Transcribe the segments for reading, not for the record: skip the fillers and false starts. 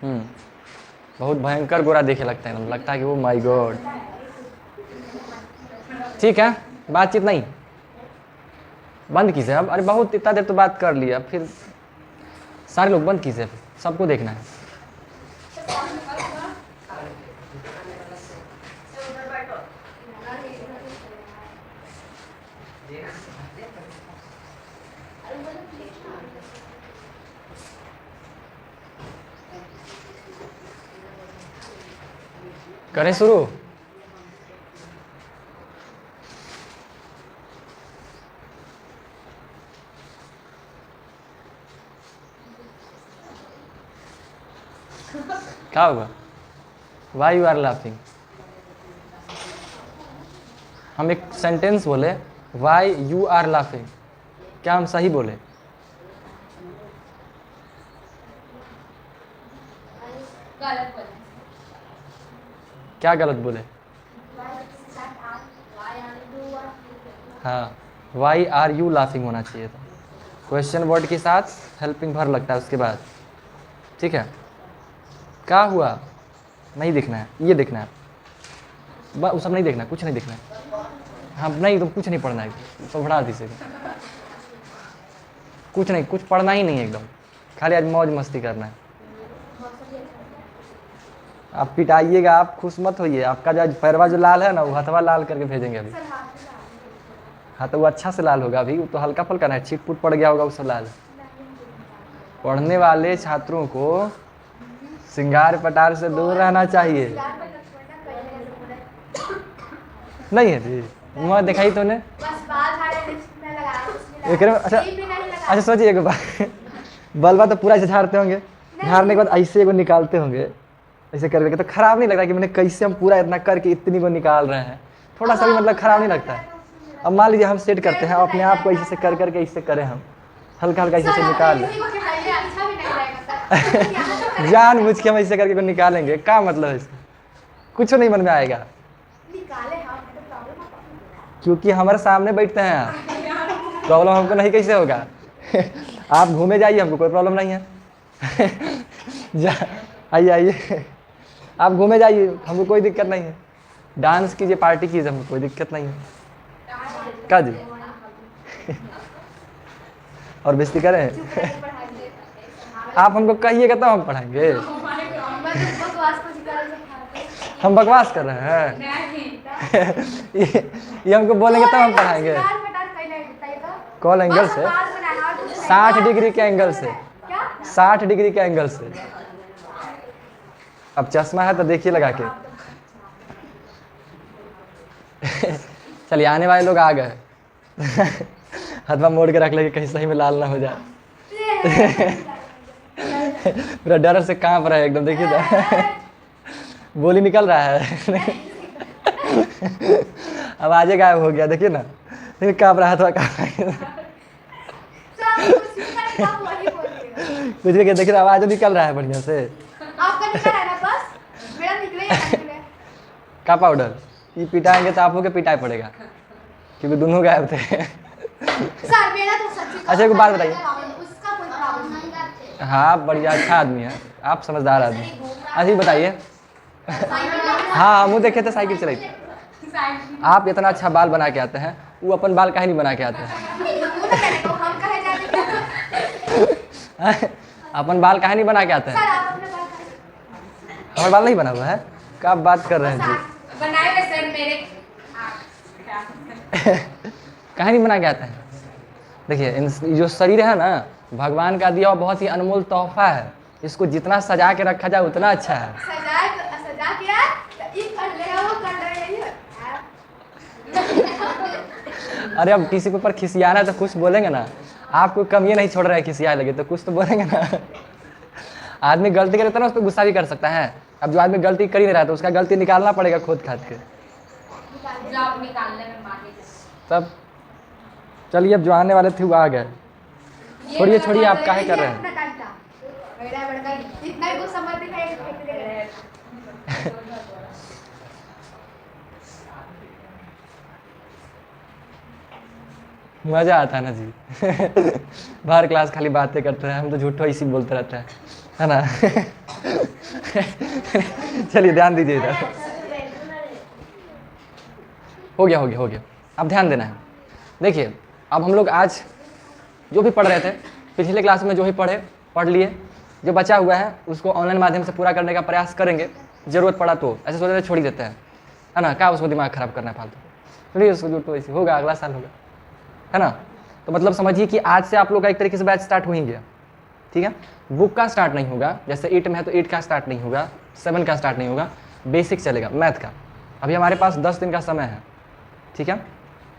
बहुत भयंकर गोरा देखे लगता है, लगता है कि वो माय गॉड। ठीक है, बातचीत नहीं बंद कीजिए अब। अरे बहुत इतना देर तो बात कर लिया, फिर सारे लोग बंद कीजिए, सबको देखना है। करें शुरू? क्या होगा? Why you are laughing. हम एक सेंटेंस बोले, वाई यू आर लाफिंग, क्या हम सही बोले? गलत बोले। क्या गलत बोले? हाँ, वाई आर यू लाफिंग होना चाहिए था। क्वेश्चन वर्ड के साथ हेल्पिंग वर्ब लगता है उसके बाद। ठीक है, क्या हुआ नहीं देखना है, ये देखना है, वो सब नहीं देखना है, कुछ नहीं देखना है। हाँ नहीं, तो कुछ नहीं पढ़ना है, तो बढ़ा दीजिएगा। कुछ नहीं, कुछ पढ़ना ही नहीं है एकदम, खाली आज मौज मस्ती करना है। आप पिटाइएगा, आप खुश मत होइए। आपका जो पैरवा जो लाल है ना, वो हथवा लाल करके भेजेंगे अभी। हाँ तो वो अच्छा से लाल होगा, अभी वो तो हल्का फुल्का ना, छीट फूट पड़ गया होगा उससे लाल। पढ़ने वाले छात्रों को श्रृंगार पटार से दूर रहना चाहिए। नहीं है जी, मुँह दिखाई तो ने अच्छा सोचिए एक बात, बलवा तो पूरा ऐसे झाड़ते होंगे, झाड़ने के बाद ऐसे एगो निकालते होंगे, ऐसे करके, तो खराब नहीं लगता कि मैंने कैसे हम पूरा इतना करके इतनी को निकाल रहे हैं? थोड़ा सा भी मतलब खराब नहीं लगता है? अब मान लीजिए हम सेट करते हैं अपने आप को, ऐसे से कर करके ऐसे करें, हम हल्का हल्का ऐसे से निकाल लें। जान बुझ के हम ऐसे करके निकालेंगे, क्या मतलब है इसका? कुछ नहीं मन में आएगा, क्योंकि हमारे सामने बैठते हैं आप। प्रॉब्लम हमको नहीं कैसे होगा? आप घूमे जाइए, हमको कोई प्रॉब्लम नहीं है। आइए आइए, आप घूमे जाइए, हमको कोई दिक्कत नहीं है। डांस कीजिए, पार्टी कीजिए, हमको कोई दिक्कत नहीं है। क्या जी? और बेइज्जती करें? आप हमको कहिएगा तब हम पढ़ाएंगे। हम बकवास कर रहे हैं? ये हमको बोलेंगे तब हम पढ़ाएंगे। कौन एंगल से? 60 डिग्री के एंगल से, 60 डिग्री के एंगल से। अब चश्मा है तो देखिए लगा के। चलिए, आने वाले लोग आ गए। हथवा मोड़ के रख लेंगे, कहीं सही में लाल ना हो जाए। पूरा डर से कांप रहा है एकदम, देखिए तो बोली निकल रहा है। अब आजे गायब हो गया, देखिए ना, देखिए कांप रहा है, थोड़ा कांप। कुछ भी देखिए, आवाज निकल रहा है बढ़िया से। आपका निकल रहा है ना, बस मेरा निकले। का पाउडर ये पिटाएंगे तो आपको के पिटाई पड़ेगा, क्योंकि दोनों गायब थे। सर मेरा तो सच्ची। अच्छा एक बात बताइए। उसका कोई प्रॉब्लम नहीं। हाँ, बढ़िया अच्छा आदमी है, आप समझदार आदमी। अच्छा ये बताइए। हाँ, मुँह देखे थे साइकिल चलाई थी। आप इतना अच्छा बाल बना के आते हैं, वो अपन बाल काहे नहीं बना के आते हैं? अपन बाल काहे नहीं बना के आते हैं? हमारे बाल नहीं बना हुआ है? क्या आप बात कर रहे हैं जी? बनाए हुए सर मेरे। काहे नहीं बना के आते हैं? देखिए, जो शरीर है ना, भगवान का दिया हुआ बहुत ही अनमोल तोहफा है। इसको जितना सजा के रखा जाए उतना अच्छा है। सजा के अरे अब किसी के ऊपर खिसियाना है तो कुछ बोलेंगे ना। आपको कम ये नहीं छोड़ रहा है, खिसियाए लगे तो कुछ तो बोलेंगे ना। आदमी गलती करे तो ना उस पर गुस्सा भी कर सकता है। अब जो आदमी गलती कर ही नहीं रहा तो उसका गलती निकालना पड़ेगा खोद खाद के। तब चलिए, अब जो आने वाले थे वो आ गए। छोड़िए छोड़िए, आप काहे कर रहे हैं? मजा आता है ना जी। बाहर क्लास खाली बातें करते हैं, हम तो झूठो इसी बोलते रहते हैं, है ना। चलिए ध्यान दीजिए इधर। हो गया हो गया हो गया। अब ध्यान देना है। देखिए अब हम लोग आज जो भी पढ़ रहे थे, पिछले क्लास में जो भी पढ़ लिए, जो बचा हुआ है उसको ऑनलाइन माध्यम से पूरा करने का प्रयास करेंगे। ज़रूरत पड़ा तो ऐसे सोच रहे छोड़ ही देते हैं, है ना, क्या उसको दिमाग खराब करना है फालतू। चलिए उसको जो तो ऐसे होगा, अगला साल होगा, है ना। तो मतलब समझिए कि आज से आप लोग का एक तरीके से बैच स्टार्ट हो ही गया, ठीक है। बुक का स्टार्ट नहीं होगा, जैसे 8 में है तो 8 का स्टार्ट नहीं होगा, 7 का स्टार्ट नहीं होगा, बेसिक चलेगा मैथ का। अभी हमारे पास 10 दिन का समय है, ठीक है,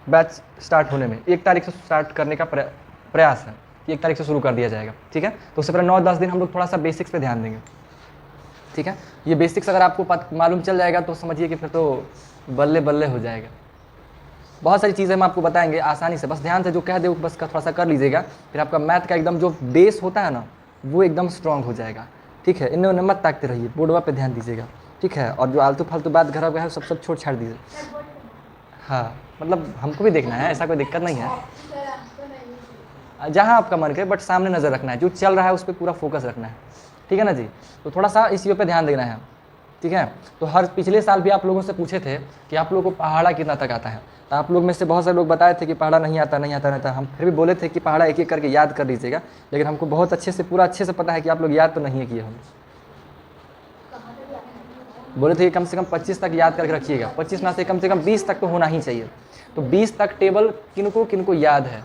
बैच स्टार्ट होने में। 1 तारीख से स्टार्ट करने का प्रयास है, 1 तारीख से शुरू कर दिया जाएगा, ठीक है। तो उससे पहले 9-10 दिन हम लोग थोड़ा सा बेसिक्स पे ध्यान देंगे, ठीक है। ये बेसिक्स अगर आपको मालूम चल जाएगा तो समझिए कि फिर तो बल्ले बल्ले हो जाएगा। बहुत सारी चीज़ें हम आपको बताएंगे आसानी से, बस ध्यान से जो कह दे बस का थोड़ा सा कर लीजिएगा, फिर आपका मैथ का एकदम जो बेस होता है ना वो एकदम स्ट्रांग हो जाएगा, ठीक है। इन्हें मत ताकते रहिए, बोर्डवा पे ध्यान दीजिएगा, ठीक है। और जो आलतू फालतू बात घर है सब छोड़ छाड़ दीजिए। हाँ मतलब हमको भी देखना है, ऐसा कोई दिक्कत नहीं है, जहाँ आपका मन करे, बट सामने नज़र रखना है, जो चल रहा है उस पर पूरा फोकस रखना है, ठीक है ना जी। तो थोड़ा सा इस पे ध्यान देना है, ठीक है। तो हर पिछले साल भी आप लोगों से पूछे थे कि आप लोगों को पहाड़ा कितना तक आता है, तो आप लोग में से बहुत सारे लोग बताए थे कि पहाड़ा नहीं आता। हम फिर भी बोले थे कि पहाड़ा एक एक करके याद कर लीजिएगा, लेकिन हमको बहुत अच्छे से पता है कि आप लोग याद तो नहीं किए होंगे। बोले थे कि कम से कम 25 तक याद करके रखिएगा, 25 ना से कम 20 तक तो होना ही चाहिए। तो 20 तक टेबल किनको किनको याद है,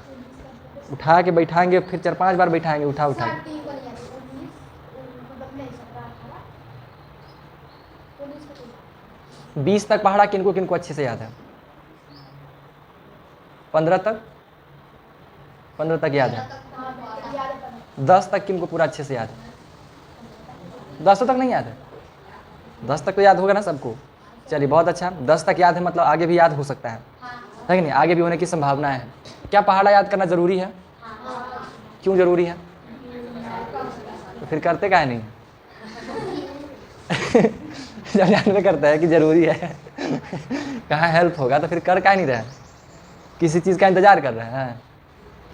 उठा के बैठाएंगे, फिर 4-5 बार बैठाएंगे उठा के। 20 तक पहाड़ा किनको किनको अच्छे से याद है? 15 तक याद है? 10 तक किनको पूरा अच्छे से याद है? 10 तक नहीं याद है? 10 तक तो याद होगा ना सबको। चलिए बहुत अच्छा, 10 तक याद है, मतलब आगे भी याद हो सकता है कि नहीं? आगे भी होने की संभावना है। क्या पहाड़ा याद करना जरूरी है? क्यों जरूरी है? तो फिर करते काहे नहीं? जब जानते करता है कि जरूरी है कहाँ हेल्प होगा तो फिर कर काहे नहीं रहे? किसी चीज़ का इंतजार कर रहे हैं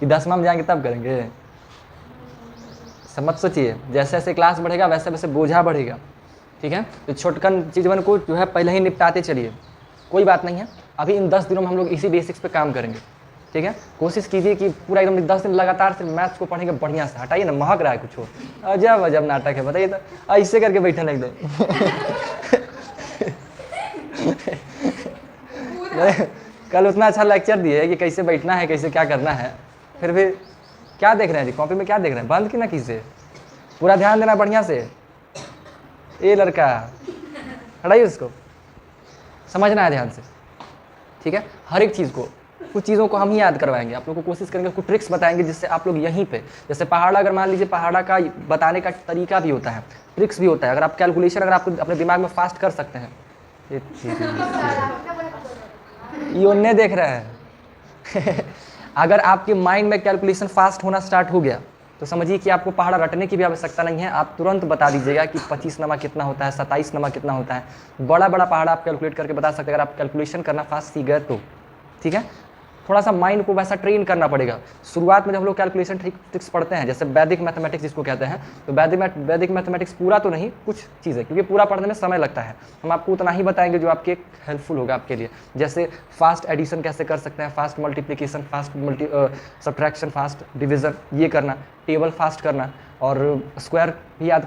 कि 10वां में जाएंगे तब करेंगे? समझ सोचिए, जैसे जैसे क्लास बढ़ेगा वैसे वैसे बोझा बढ़ेगा, ठीक है। तो छोटकन चीज़ों को जो है पहले ही निपटाते चलिए, कोई बात नहीं है। अभी इन 10 दिनों में हम लोग इसी बेसिक्स पे काम करेंगे, ठीक है। कोशिश कीजिए कि पूरा एकदम 10 दिन लगातार सिर्फ मैथ्स को पढ़ेंगे बढ़िया से। हटाइए ना, महक रहा है कुछ हो, अजब अजब नाटक है, बताइए तो ऐसे करके बैठे लग दो कल उतना अच्छा लेक्चर दिए कि कैसे बैठना है, कैसे क्या करना है, फिर भी क्या देख रहे हैं जी कॉपी में, क्या देख रहे हैं? बंद की ना कीजिए, पूरा ध्यान देना बढ़िया से। ये लड़का हटाइए उसको, समझना है ध्यान से, ठीक है। हर एक चीज़ को, कुछ चीज़ों को हम ही याद करवाएंगे आप लोगों को, कोशिश करेंगे, कुछ ट्रिक्स बताएंगे जिससे आप लोग यहीं पे, जैसे पहाड़ा, अगर मान लीजिए पहाड़ा का बताने का तरीका भी होता है, ट्रिक्स भी होता है। अगर आप कैलकुलेशन अगर आप अपने दिमाग में फास्ट कर सकते हैं, ये उन्हें देख रहे हैं अगर आपके माइंड में कैलकुलेशन फास्ट होना स्टार्ट हो गया तो समझिए कि आपको पहाड़ा रटने की भी आवश्यकता नहीं है। आप तुरंत बता दीजिएगा कि 25 नमा कितना होता है, 27 नमा कितना होता है। बड़ा बड़ा पहाड़ा आप कैलकुलेट करके बता सकते हैं अगर आप कैलकुलेशन करना फास्ट सीख गए तो, ठीक है। थोड़ा सा माइंड को वैसा ट्रेन करना पड़ेगा। शुरुआत में जब हम लोग कैलकुलेशन ट्रिक्स पढ़ते हैं, जैसे वैदिक मैथमेटिक्स जिसको कहते हैं, तो वैदिक मैथमेटिक्स पूरा तो नहीं, कुछ चीज़ें, क्योंकि पूरा पढ़ने में समय लगता है, हम आपको उतना ही बताएंगे जो आपके हेल्पफुल होगा आपके लिए। जैसे फास्ट एडिशन कैसे कर सकते हैं, fast multiplication, fast subtraction, fast division, ये करना, टेबल फास्ट करना, और स्क्वायर भी याद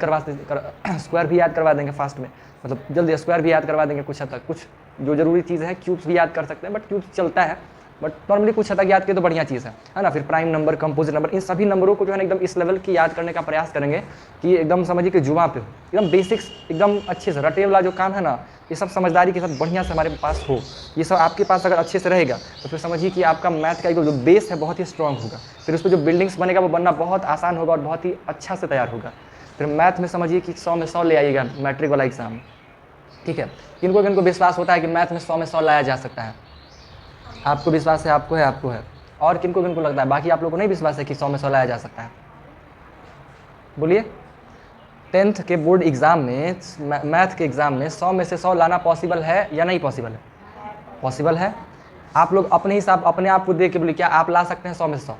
करवा देंगे फास्ट में, मतलब जल्दी स्क्वायर भी याद करवा देंगे कुछ हद तक। कुछ जो ज़रूरी चीज़ है, क्यूब्स भी याद कर सकते हैं, बट क्यूब्स चलता है, बट नॉर्मली कुछ हद तक याद किए तो बढ़िया चीज़ है ना। फिर प्राइम नंबर, कंपोजिट नंबर, इन सभी नंबरों को जो है ना एकदम इस लेवल की याद करने का प्रयास करेंगे कि एकदम समझिए कि जुबां पे हो, एकदम बेसिक्स एकदम अच्छे से। रटे वाला जो काम है ना, ये सब समझदारी के साथ बढ़िया से हमारे पास हो, ये सब आपके पास अगर अच्छे से रहेगा तो फिर समझिए कि आपका मैथ का जो बेस है बहुत ही स्ट्रॉन्ग होगा। फिर उस पर जो बिल्डिंग्स बनेगा वो बनना बहुत आसान होगा और बहुत ही अच्छा से तैयार होगा। फिर मैथ में समझिए कि 100 में 100 ले आइएगा मैट्रिक वाला एग्जाम, ठीक है। किनको किनको विश्वास होता है कि मैथ में 100 में 100 लाया जा सकता है? आपको विश्वास है, आपको है, और किनको किनको लगता है? बाकी आप लोगों को नहीं विश्वास है कि 100 में 100 लाया जा सकता है? बोलिए। 10th के बोर्ड एग्जाम में, मैथ के एग्जाम में 100 में से 100 लाना पॉसिबल है या नहीं पॉसिबल है? पॉसिबल है। आप लोग अपने हिसाब, अपने आप को देख के बोलिए, क्या आप ला सकते हैं 100 में 100?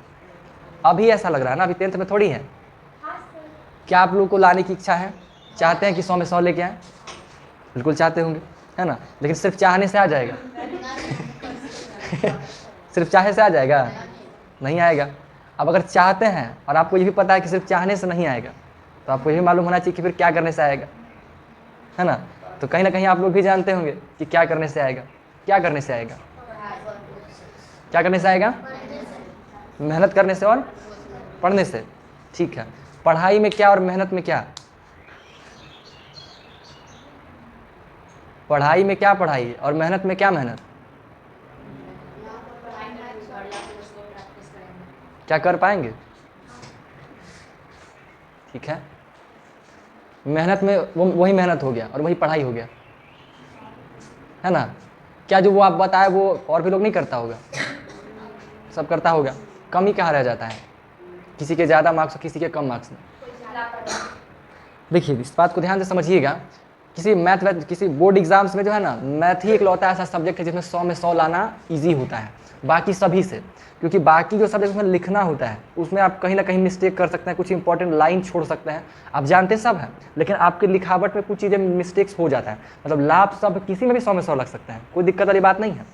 अभी ऐसा लग रहा है ना, अभी 10th में थोड़ी है। क्या आप लोगों को लाने की इच्छा है? चाहते हैं कि 100 में 100 लेके आए? बिल्कुल चाहते होंगे, है ना? लेकिन सिर्फ चाहने से आ जाएगा? सिर्फ चाहे से आ जाएगा? नहीं आएगा। अब अगर चाहते हैं और आपको ये भी पता है कि सिर्फ चाहने से नहीं आएगा, तो आपको ये भी मालूम होना चाहिए कि फिर क्या करने से आएगा, है ना? तो कहीं ना कहीं आप लोग भी जानते होंगे कि क्या करने से आएगा। क्या करने से आएगा? क्या करने से आएगा? मेहनत करने से और पढ़ने से। ठीक है, पढ़ाई में क्या और मेहनत में क्या? पढ़ाई में क्या पढ़ाई और मेहनत में क्या मेहनत? क्या कर पाएंगे? ठीक है, मेहनत में वही मेहनत हो गया और वही पढ़ाई हो गया, है ना? क्या जो वो आप बताए वो और भी लोग नहीं करता होगा? सब करता होगा। कमी कहाँ रह जाता है? किसी के ज़्यादा मार्क्स और किसी के कम मार्क्स में। देखिए इस बात को ध्यान से समझिएगा, किसी बोर्ड एग्जाम्स में जो है ना, मैथ ही इकलौता ऐसा सब्जेक्ट है जिसमें 100 में 100 लाना ईजी होता है बाकी सभी से। क्योंकि बाकी जो सब्जेक्ट उसमें लिखना होता है उसमें आप कहीं ना कहीं मिस्टेक कर सकते हैं, कुछ इंपॉर्टेंट लाइन छोड़ सकते हैं, आप जानते सब हैं, लेकिन आपके लिखावट में कुछ चीज़ें मिस्टेक्स हो जाता है। मतलब लाभ सब किसी में भी 100 में 100 लग सकता है, कोई दिक्कत वाली बात नहीं है,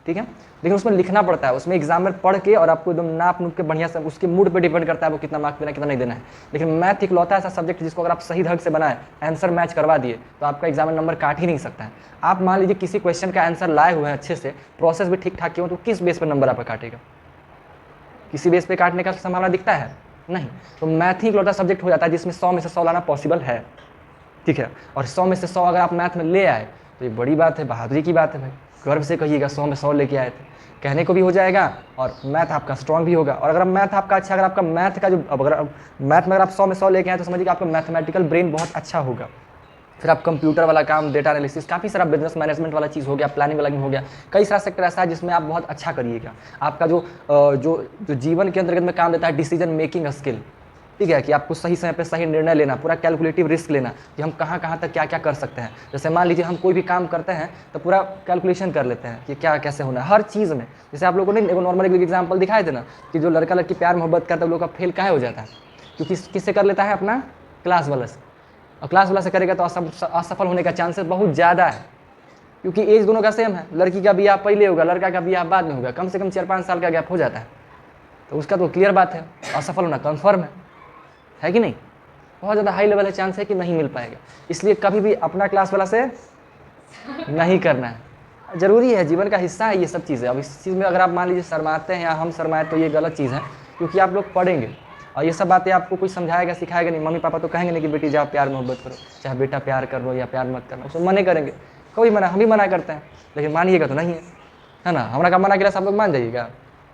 ठीक है? लेकिन उसमें लिखना पड़ता है, उसमें एग्जाम में पढ़ के और आपको एकदम नाप नूप के बढ़िया से, उसके मूड पे डिपेंड करता है वो कितना मार्क्स देना है कितना नहीं देना है। लेकिन मैथ इकलौता ऐसा सब्जेक्ट जिसको अगर आप सही ढंग से बनाए, आंसर मैच करवा दिए, तो आपका एग्जाम में नंबर काट ही नहीं सकता है। आप मान लीजिए किसी क्वेश्चन का आंसर लाए हुए हैं अच्छे से, प्रोसेस भी ठीक ठाक किया हो, तो किस बेस पर नंबर आपका काटेगा? किसी बेस पे काटने का संभावना दिखता है? नहीं। तो मैथ ही इकलौता सब्जेक्ट हो जाता है जिसमें 100 में से 100 लाना पॉसिबल है, ठीक है? और 100 में से 100 अगर आप मैथ में ले आए तो ये बड़ी बात है, बहादुरी की बात है भाई। गर्व से कहिएगा 100 में 100 लेके आए थे, कहने को भी हो जाएगा और मैथ आपका स्ट्रांग भी होगा। और अगर मैथ आपका अच्छा, अगर आपका मैथ का जो अगर मैथ में अगर आप 100 में 100 लेके आए तो समझिए कि आपका मैथमेटिकल ब्रेन बहुत अच्छा होगा। फिर आप कंप्यूटर वाला काम, डेटा एनालिसिस, काफ़ी सारा बिजनेस मैनेजमेंट वाला चीज़ हो गया, प्लानिंग वाला हो गया, कई सारा सेक्टर ऐसा है जिसमें आप बहुत अच्छा करिएगा। आपका जो जीवन के अंतर्गत में काम देता है डिसीजन मेकिंग स्किल, ठीक है, कि आपको सही समय पे सही निर्णय लेना, पूरा कैलकुलेटिव रिस्क लेना कि हम कहाँ कहाँ तक क्या क्या कर सकते हैं। जैसे मान लीजिए हम कोई भी काम करते हैं तो पूरा कैलकुलेशन कर लेते हैं कि क्या कैसे होना है हर चीज़ में। जैसे आप लोगों ने नॉर्मल एक एग्जाम्पल दिखाए थे ना कि जो लड़का लड़की प्यार मोहब्बत करता है लोग का फेल काहे हो जाता है, क्योंकि किससे कर लेता है? अपना क्लास वाला से। और क्लास वाला से करेगा तो असफल होने का चांसेस बहुत ज़्यादा है, क्योंकि एज दोनों का सेम है। लड़की का ब्याह पहले होगा, लड़का का ब्याह बाद में होगा, कम से कम 4-5 साल का गैप हो जाता है। तो उसका तो क्लियर बात है असफल होना कन्फर्म है कि नहीं? बहुत ज़्यादा हाई लेवल है चांस है कि नहीं मिल पाएगा। इसलिए कभी भी अपना क्लास वाला से नहीं करना है, ज़रूरी है, जीवन का हिस्सा है ये सब चीज़ें। अब इस चीज़ में अगर आप मान लीजिए शर्माते हैं या हम शर्माए तो ये गलत चीज़ है, क्योंकि आप लोग पढ़ेंगे और ये सब बातें आपको कोई समझाएगा सिखाएगा नहीं। मम्मी पापा तो कहेंगे नहीं कि बेटी जाओ प्यार मोहब्बत करो, चाहे बेटा प्यार कर लो या प्यार मत करना, उसमें मना करेंगे, कोई मना, हम भी मना करते हैं, लेकिन मानिएगा तो नहीं है ना? हमारा का मना किया सब लोग मान जाइएगा?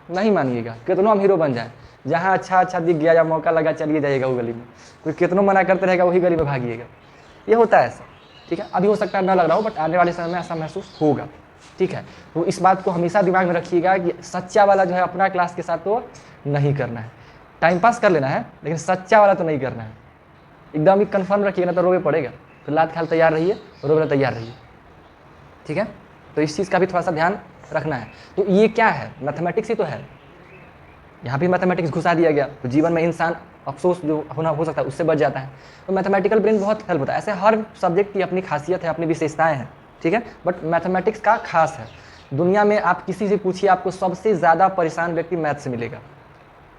नहीं मानिएगा, कितनों हम हीरो बन जाए, जहाँ अच्छा दिख गया या मौका लगा चलिए जाइएगा वो गली में, कोई कितनों मना करते रहेगा वही गली में भागिएगा। ये होता है ऐसा, ठीक है? अभी हो सकता है ना लग रहा हो, बट आने वाले समय में ऐसा महसूस होगा, ठीक है? तो इस बात को हमेशा दिमाग में रखिएगा कि सच्चा वाला जो है अपना क्लास के साथ तो नहीं करना है, टाइम पास कर लेना है, लेकिन सच्चा वाला तो नहीं करना है। एकदम ही कन्फर्म रखिएगा ना तो रोवे पड़ेगा। तो लात खाल तैयार रहिए, रोवे तैयार रहिए, ठीक है? तो इस चीज़ का भी थोड़ा सा ध्यान रखना है। तो ये क्या है? मैथमेटिक्स ही तो है, यहाँ भी मैथमेटिक्स घुसा दिया गया तो जीवन में इंसान अफसोस जो होना हो सकता है उससे बच जाता है। तो मैथमेटिकल ब्रेन बहुत हेल्प होता है। ऐसे हर सब्जेक्ट की अपनी खासियत है, अपनी विशेषताएं हैं, ठीक है? बट मैथमेटिक्स का खास है। दुनिया में आप किसी से पूछिए, आपको सबसे ज़्यादा परेशान व्यक्ति मैथ से मिलेगा।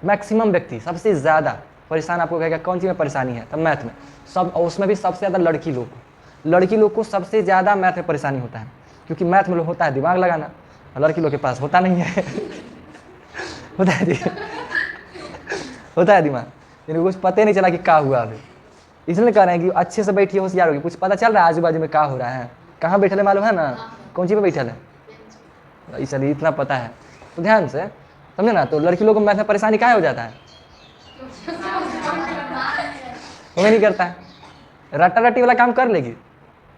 मैक्सिमम व्यक्ति सबसे ज़्यादा परेशान आपको कहेगा कौन सी में परेशानी है, तब मैथ में। सब, उसमें भी सबसे ज़्यादा लड़की लोग को सबसे ज़्यादा मैथ में परेशानी होता है, क्योंकि मैथ में होता है दिमाग लगाना, लड़की लोग के पास होता नहीं है होता है दिमाग, जिनको कुछ पता ही नहीं चला कि क्या हुआ अभी। इसलिए कह रहे हैं कि अच्छे से बैठिए, होशियार होगी, कुछ पता चल रहा है आजू बाजू में क्या हो रहा है, कहाँ बैठे मालूम है ना, कौन सी पे बैठल है, इसलिए इतना पता है। तो ध्यान से समझे ना। तो लड़की लोगों को मैथ में परेशानी क्या हो जाता है? वो नहीं करता है, रट्टा रट्टी वाला काम कर लेगी,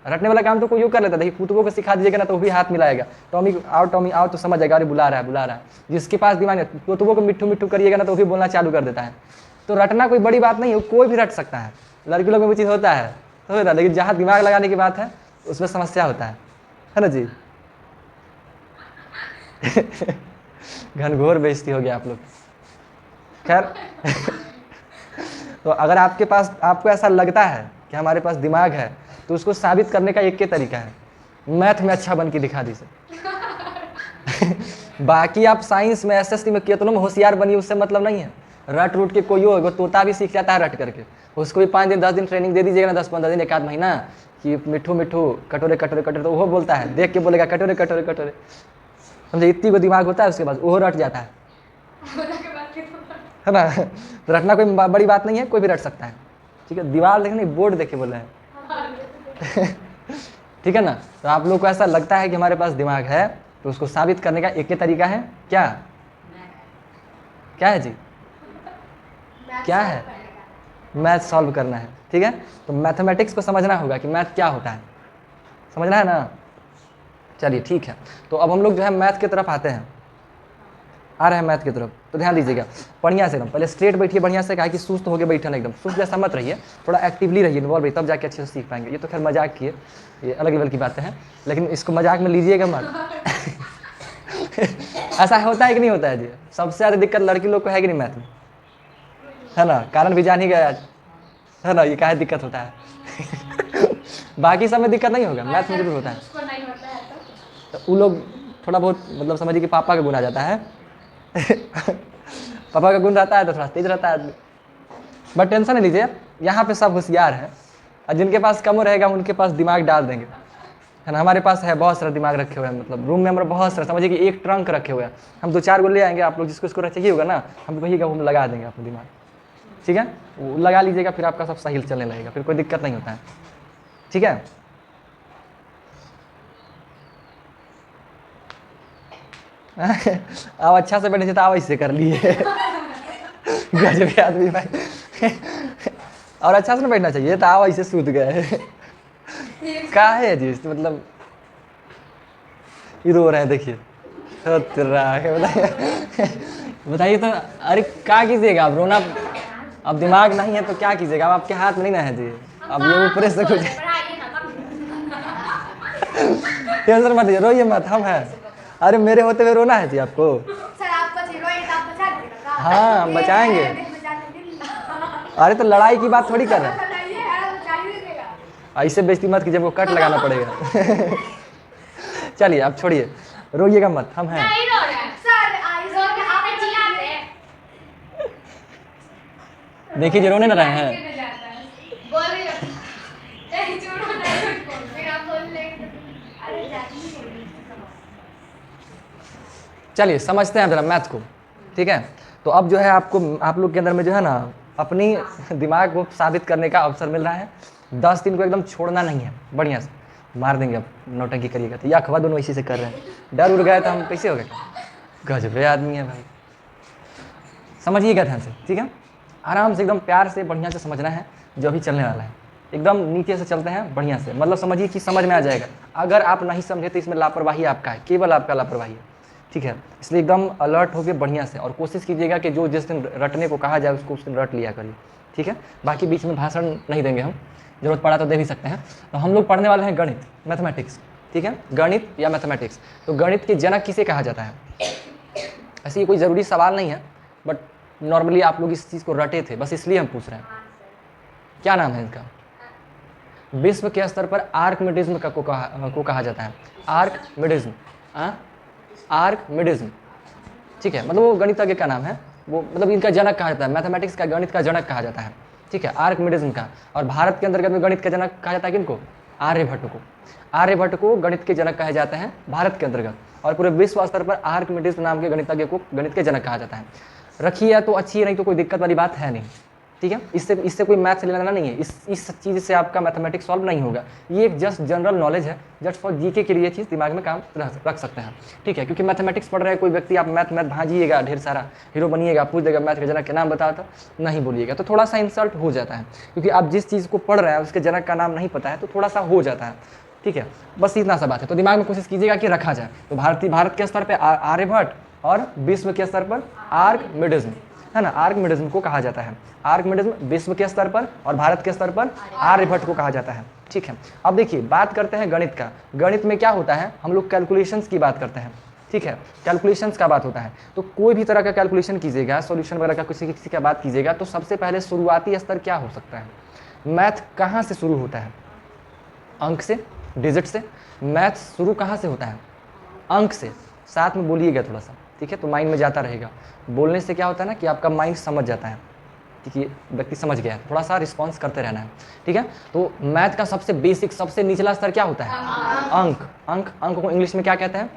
रटने वाला काम तो कोई यूँ कर लेता है। देखिए कुतुबों को सिखा दीजिएगा ना तो वो भी हाथ मिलाएगा, टॉमी आओ तो समझ जाएगा, अरे बुला रहा है। जिसके पास दिमाग है, कुतुबों को मिट्ठू करिएगा ना तो वो भी बोलना चालू कर देता है। तो रटना कोई बड़ी बात नहीं है, कोई भी रट सकता है, लड़की लोग में वो चीज़ होता है तो होता है, लेकिन जहाँ दिमाग लगाने की बात है उसमें समस्या होता है ना जी। घनघोर बेइज्जती हो गया आप लोग। खैर तो अगर आपके पास, आपको ऐसा लगता है कि हमारे पास दिमाग है, तो उसको साबित करने का एक ही तरीका है, मैथ में अच्छा बन के दिखा दीजिए। बाकी आप साइंस में एसएसटी में कितनों में होशियार बनी, उससे मतलब नहीं है। रट रूट के कोई हो, तोता भी सीख जाता है रट करके, उसको भी 5 दिन 10 दिन ट्रेनिंग दे दीजिएगा ना, 10-15 दिन, 1 आध महीना, कि मिठू मिठू कटोरे कटोरे कटोरे, तो वो बोलता है, देख के बोलेगा कटोरे कटोरे कटोरे, समझे। इतनी को दिमाग होता है, उसके बाद वो रट जाता है ना। तो रटना कोई बड़ी बात नहीं है, कोई भी रट सकता है, ठीक है। दीवार देखे नहीं, बोर्ड देखे बोले हैं। ठीक है ना। तो आप लोग को ऐसा लगता है कि हमारे पास दिमाग है, तो उसको साबित करने का एक ही तरीका है, क्या क्या है जी, क्या है, मैथ सॉल्व करना है, ठीक है। तो मैथमेटिक्स को समझना होगा कि मैथ क्या होता है, समझना है ना। चलिए ठीक है, तो अब हम लोग जो है मैथ की तरफ आते हैं, आ रहे हैं मैथ की तरफ। तो ध्यान दीजिएगा बढ़िया से, एकदम पहले स्ट्रेट बैठिए बढ़िया से, कहा कि सुस्त होकर बैठे ना, एकदम सुस्त जैसा मत रहिए, थोड़ा एक्टिवली रहिए, इन्वॉल्व रहिए, तब जाके अच्छे से सीख पाएंगे। ये तो खैर मजाक की है, ये अलग लेवल की बातें हैं, लेकिन इसको मजाक में लीजिएगा मत। ऐसा होता है कि नहीं होता है जी, सबसे ज़्यादा दिक्कत लड़की लोग को है कि नहीं मैथ में, है ना। कारण भी जान ही गया आज, है ना, ये क्या दिक्कत होता है। बाकी सब में दिक्कत नहीं होगा, मैथ में जरूर होता है। तो वो लोग थोड़ा बहुत मतलब समझिए कि पापा का गुण आ जाता है। पापा का गुण रहता है तो थोड़ा तेज रहता है आदमी, बट टेंशन नहीं लीजिए, यहाँ पे सब होशियार हैं, और जिनके पास कम रहेगा उनके पास दिमाग डाल देंगे, है ना। हमारे पास है बहुत सारा दिमाग रखे हुए हैं, मतलब रूम में हमारे बहुत सारा, समझिए कि एक ट्रंक रखे हुए हैं, हम 2-4 गो ले आएंगे, आप लोग जिसको इसको चाहिए होगा ना, हम कहिएगा हम लगा देंगे अपना दिमाग, ठीक है। वो लगा लीजिएगा, फिर आपका सब सही चलने लगेगा, फिर कोई दिक्कत नहीं होता है, ठीक है। अब अच्छा से बैठे तो आप ऐसे कर लिए। गजब आदमी भाई। और अच्छा से ना बैठना चाहिए, तो आप ऐसे सूत गए। क्या है जी, मतलब ये रो रहे हैं, देखिए बताइए तो। अरे क्या कीजिएगा आप, रोना, अब दिमाग नहीं है तो क्या कीजिएगा, अब आपके हाथ में नहीं ना है जी, अब ये ऊपर से कुछ। टेंशन मत लीजिए, रोइए मत, हम हैं। अरे मेरे होते हुए रोना है जी आपको। सर आपका जीरो है, तो आप बचा दीजिएगा। हाँ हम बचाएंगे। अरे तो लड़ाई की बात थोड़ी कर रहे हैं, ऐसे बेइज्जती मत कीजिए, वो कट लगाना पड़ेगा। चलिए अब छोड़िए, रोइएगा मत, हम हैं। देखिए जी, रोने ना रहे हैं। चलिए समझते हैं जरा मैथ को, ठीक है। तो अब जो है आपको, आप लोग के अंदर में जो है ना, अपनी दिमाग को साबित करने का अवसर मिल रहा है। 10 दिन को एकदम छोड़ना नहीं है, बढ़िया से मार देंगे। अब नौटंकी करिएगा तो या अखबार दोनों इसी से कर रहे हैं, डर उड़ गए तो हम कैसे हो गए। गजबे आदमी है भाई, समझिएगा ध्यान से, ठीक है। आराम से एकदम प्यार से बढ़िया से समझना है जो अभी चलने वाला है, एकदम नीचे से चलते हैं बढ़िया से, मतलब समझिए कि समझ में आ जाएगा। अगर आप नहीं समझे तो इसमें लापरवाही आपका है, केवल आपका लापरवाही है, ठीक है। इसलिए एकदम अलर्ट होकर बढ़िया से, और कोशिश कीजिएगा कि जो जिस दिन रटने को कहा जाए उसको उस दिन रट लिया करिए, ठीक है। बाकी बीच में भाषण नहीं देंगे हम, जरूरत पड़ा तो दे भी सकते हैं। तो हम लोग पढ़ने वाले हैं गणित, मैथमेटिक्स, ठीक है, गणित या मैथमेटिक्स। तो गणित के जनक किसे कहा जाता है, ऐसे ये कोई ज़रूरी सवाल नहीं है, बट नॉर्मली आप लोग इस चीज़ को रटे थे, बस इसलिए हम पूछ रहे हैं। क्या नाम है इनका, विश्व के स्तर पर आर्कमिडिज्म को कहा जाता है, आर्कमिडिज्म, आर्कमिडिज्म, ठीक है। मतलब वो गणितज्ञ का नाम है, वो मतलब इनका जनक कहा जाता है, मैथमेटिक्स का गणित का जनक कहा जाता है, ठीक है, आर्कमिडिज्म का। और भारत के अंतर्गत में गणित का जनक कहा जाता है किनको, आर्यभट्ट को। आर्यभट्ट को गणित के जनक कहे जाते हैं भारत के अंतर्गत, और पूरे विश्व स्तर पर आर्कमिडिज्म नाम के गणितज्ञ को गणित के जनक कहा जाता है। रखिए है तो अच्छी है, नहीं तो कोई दिक्कत वाली बात है नहीं, ठीक है। इससे कोई मैथ से लेना नहीं है, इस चीज़ से आपका मैथमेटिक्स सॉल्व नहीं होगा। ये एक जस्ट जनरल नॉलेज है, जस्ट फॉर जीके के लिए चीज़ दिमाग में काम रख सकते हैं, ठीक है। क्योंकि मैथमेटिक्स पढ़ रहे हैं कोई व्यक्ति, आप मैथ भाजिएगा ढेर सारा, हीरो बनिएगा, पूछ देगा मैथ के जनक के नाम बताओ, तो नहीं बोलिएगा तो थोड़ा सा इंसल्ट हो जाता है, क्योंकि आप जिस चीज़ को पढ़ रहे हैं उसके जनक का नाम नहीं पता है तो थोड़ा सा हो जाता है, ठीक है। बस इतना सा बात है, तो दिमाग में कोशिश कीजिएगा कि रखा जाए। तो भारत के स्तर पर आर्यभट्ट और विश्व के स्तर पर आर्कमिडिज्म, है ना, आर्कमिडिज्म को कहा जाता है। आर्कमिडिज्म विश्व के स्तर पर और भारत के स्तर पर आर्यभट्ट को कहा जाता है, ठीक है। अब देखिए बात करते हैं गणित का। गणित में क्या होता है, हम लोग कैलकुलेशंस की बात करते हैं, ठीक है, कैलकुलेशंस का बात होता है। तो कोई भी तरह का कैलकुलेशन कीजिएगा, सॉल्यूशन वगैरह का किसी का बात कीजिएगा, तो सबसे पहले शुरुआती स्तर क्या हो सकता है, मैथ कहाँ से शुरू होता है? अंक से, डिजिट से। मैथ शुरू कहाँ से होता है? अंक से। साथ में बोलिएगा थोड़ा सा, ठीक है, तो माइंड में जाता रहेगा। बोलने से क्या होता है ना कि आपका माइंड समझ जाता है कि ये व्यक्ति समझ गया है, थोड़ा सा रिस्पॉन्स करते रहना है, ठीक है। तो मैथ का सबसे बेसिक, सबसे निचला स्तर क्या होता है? अंक। अंक, अंक को इंग्लिश में क्या कहते हैं?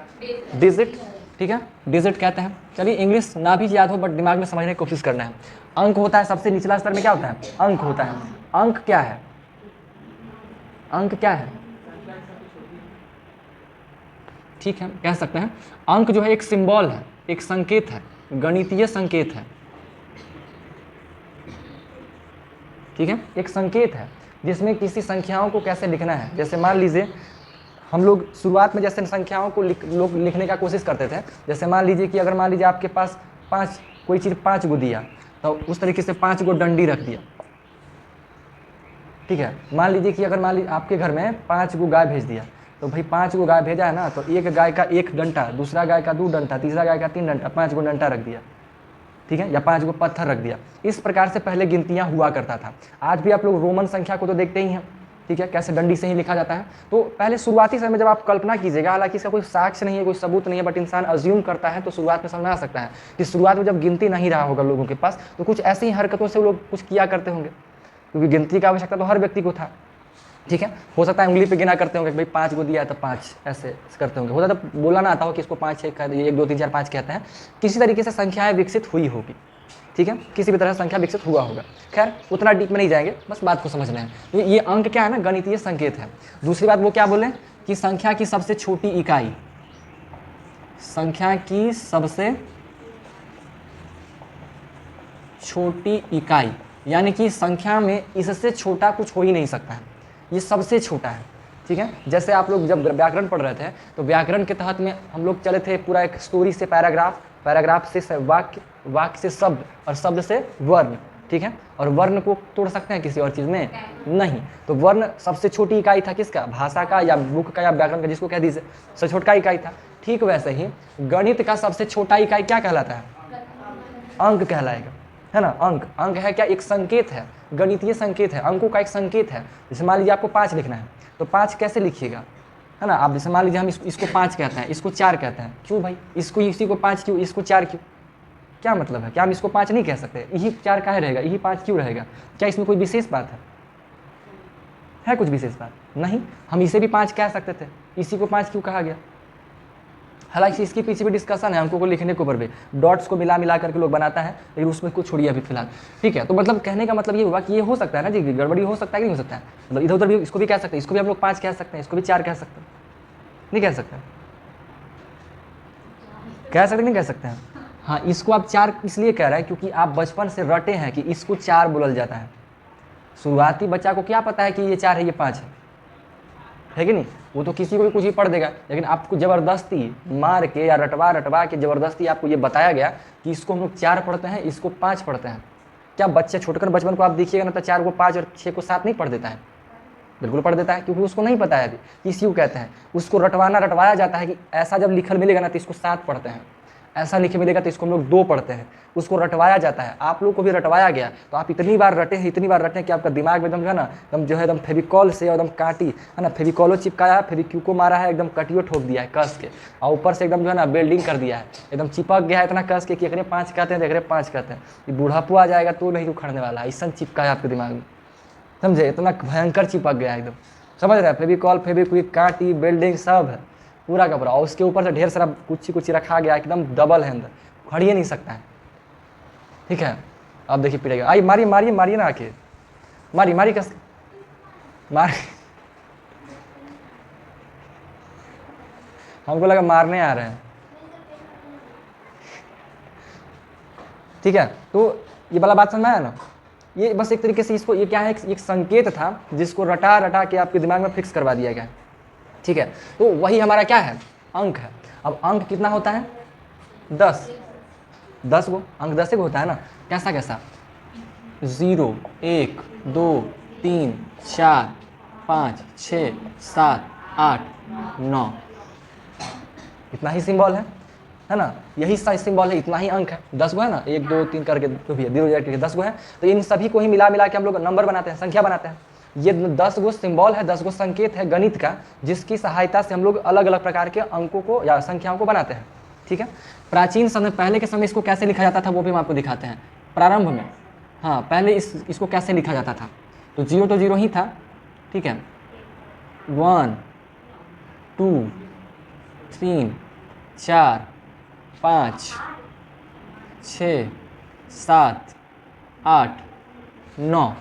डिजिट, ठीक है, डिजिट कहते हैं। चलिए इंग्लिश ना भी याद हो बट दिमाग में समझने की कोशिश करना है। अंक होता है सबसे निचला स्तर में, क्या होता है? अंक होता है। अंक क्या है? अंक क्या है? ठीक है, कह सकते हैं अंक जो है एक सिंबल है, एक संकेत है, गणितीय संकेत है, ठीक है, एक संकेत है जिसमें किसी संख्याओं को कैसे लिखना है। जैसे मान लीजिए हम लोग शुरुआत में जैसे संख्याओं को लोग लिखने का कोशिश करते थे, जैसे मान लीजिए कि अगर मान लीजिए आपके पास 5, कोई चीज़ 5 गो दिया तो उस तरीके से 5 गो डंडी रख दिया, ठीक है। मान लीजिए कि अगर मान लीजिए आपके घर में 5 गो गाय भेज दिया, तो भाई 5 गो गाय भेजा है ना, तो एक गाय का 1 डंटा, दूसरा गाय का 2 डंटा, तीसरा गाय का 3 डंटा, 5 गो डंटा रख दिया, ठीक है, या 5 गो पत्थर रख दिया। इस प्रकार से पहले गिनतियां हुआ करता था। आज भी आप लोग रोमन संख्या को तो देखते ही हैं, ठीक है, कैसे डंडी से ही लिखा जाता है। तो पहले शुरुआती समय में जब आप कल्पना कीजिएगा, हालांकि इसका कोई साक्ष्य नहीं है, कोई सबूत नहीं है, बट इंसान अज्यूम करता है, तो शुरुआत में समझ में आ सकता है कि शुरुआत में जब गिनती नहीं रहा होगा लोगों के पास, तो कुछ ऐसी ही हरकतों से वो लोग कुछ किया करते होंगे, क्योंकि गिनती की आवश्यकता तो हर व्यक्ति को था, ठीक है। हो सकता है उंगली पे गिना करते होंगे, भाई 5 गो दिया है तो 5 ऐसे करते होंगे। हो सकता है बोला ना आता हो कि इसको 5 1 2 3 4 5 कहते हैं। किसी तरीके से संख्याएं विकसित हुई होगी, ठीक है, किसी भी तरह संख्या विकसित हुआ होगा। खैर उतना डीप में नहीं जाएंगे, बस बात को समझना है। तो ये अंक क्या है ना, गणितीय संकेत है। दूसरी बात वो क्या बोले कि संख्या की सबसे छोटी इकाई, संख्या की सबसे छोटी इकाई, यानी कि संख्या में इससे छोटा कुछ हो ही नहीं सकता है, ये सबसे छोटा है, ठीक है। जैसे आप लोग जब व्याकरण पढ़ रहे थे तो व्याकरण के तहत में हम लोग चले थे पूरा एक स्टोरी से पैराग्राफ, पैराग्राफ से वाक्य, वाक्य से शब्द, और शब्द से वर्ण, ठीक है। और वर्ण को तोड़ सकते हैं किसी और चीज़ में? नहीं। तो वर्ण सबसे छोटी इकाई था किसका? भाषा का या बुक का या व्याकरण का, जिसको कह दीजिए सबसे छोटा इकाई था। ठीक वैसे ही गणित का सबसे छोटा इकाई क्या कहलाता है? अंक कहलाएगा, है ना। अंक, अंक है क्या? एक संकेत है, गणितीय संकेत है, अंकों का एक संकेत है। जैसे मान लीजिए आपको 5 लिखना है, तो 5 कैसे लिखिएगा, है ना। आप जैसे मान लीजिए हम इसको 5 कहते हैं, इसको 4 कहते हैं, क्यों भाई? इसको इसी को 5 क्यों, इसको 4 क्यों? क्या मतलब है? क्या हम इसको 5 नहीं कह सकते? यही 4 काहे रहेगा, यही 5 क्यों रहेगा? क्या इसमें कोई विशेष बात है कुछ विशेष बात? नहीं। हम इसे भी 5 कह सकते थे, इसी को 5 क्यों कहा गया? हालांकि इसके पीछे भी डिस्कशन है, अंकों को लिखने के ऊपर भी, डॉट्स को मिला मिला करके लोग बनाता है, लेकिन उसमें कुछ छोड़िए अभी फिलहाल, ठीक है। तो मतलब कहने का मतलब ये हुआ कि ये हो सकता है ना जी, गड़बड़ी हो सकता है कि नहीं हो सकता है, मतलब इधर उधर भी इसको भी कह सकते हैं, इसको भी हम लोग 5 कह सकते हैं, इसको भी 4 कह सकते हैं, नहीं कह सकते? कह सकते नहीं कह सकते हैं? हाँ, इसको आप 4 इसलिए कह रहे हैं क्योंकि आप बचपन से रटे हैं कि इसको 4 बोला जाता है। शुरुआती बच्चा को क्या पता है कि ये 4 है, ये 5 है कि नहीं? वो तो किसी को भी कुछ ही पढ़ देगा, लेकिन आपको ज़बरदस्ती मार के या रटवा रटवा के ज़बरदस्ती आपको ये बताया गया कि इसको हम लोग 4 पढ़ते हैं, इसको 5 पढ़ते हैं। क्या बच्चे छोटकर बचपन को आप देखिएगा ना तो 4 को 5 और 6 को 7 नहीं पढ़ देता है? बिल्कुल पढ़ देता है, क्योंकि उसको नहीं पता है अभी किस क्यों कहते हैं। उसको रटवाया जाता है कि ऐसा जब लिखल मिलेगा ना तो इसको 7 पढ़ते हैं, ऐसा लिखे मिलेगा तो इसको हम लोग 2 पढ़ते हैं। उसको रटवाया जाता है, आप लोग को भी रटवाया गया। तो आप इतनी बार रटे हैं कि आपका दिमाग में एकदम जो है ना, एकदम जो है एकदम फेविकॉल से एकदम काटी है ना, फेविकॉलो चिपकाया है, फेविक्यू को मारा है, एकदम कटियो ठोक दिया है कस के, और ऊपर से एकदम जो है ना बेल्डिंग कर दिया है, एकदम चिपक गया है इतना कस के कि एकरे 5 कहते हैं, एकरे 5 कहते हैं। ये बूढ़ापू आ जाएगा तो नहीं उखड़ने वाला, ऐसा चिपकाया आपके दिमाग में, समझे? इतना भयंकर चिपक गया एकदम, समझ रहे हैं? फेविकॉल, फेविक्विक, काटी, बेल्डिंग सब है पूरा का पूरा, और उसके ऊपर से ढेर सारा कुछ रखा गया, एकदम डबल है, अंदर खड़ ही नहीं सकता है, ठीक है। अब देखिए पिटेगा, आई मारिए मारिए मारिए ना, आके मारिए मारिए कस मार। हमको लगा मारने आ रहे हैं, ठीक है। तो ये वाला बात समझ में आया ना? ये बस एक तरीके से इसको, ये क्या है, एक संकेत था जिसको रटा रटा के आपके दिमाग में फिक्स करवा दिया गया, ठीक है। तो वही हमारा क्या है? अंक है। अब अंक कितना होता है? 10 गो अंक, 10 गो होता है ना। कैसा कैसा? 0 1 2 3 4 5 6 7 8 9, इतना ही सिंबल है। है ना, यही सिंबल है, इतना ही अंक है, 10 गो है ना, 1 2 3 करके जो भी है 0 करके 10 गो है, तो इन सभी को ही मिला मिला के हम लोग नंबर बनाते हैं, संख्या बनाते हैं। ये 10 गो सिंबल है, 10 गो संकेत है गणित का, जिसकी सहायता से हम लोग अलग अलग प्रकार के अंकों को या संख्याओं को बनाते हैं। ठीक है, प्राचीन समय, पहले के समय इसको कैसे लिखा जाता था वो भी हम आपको दिखाते हैं। प्रारंभ में, हाँ, पहले इसको कैसे लिखा जाता था, तो 0 तो 0 ही था। ठीक है, 1 2 3 4 5 6 7 8 9,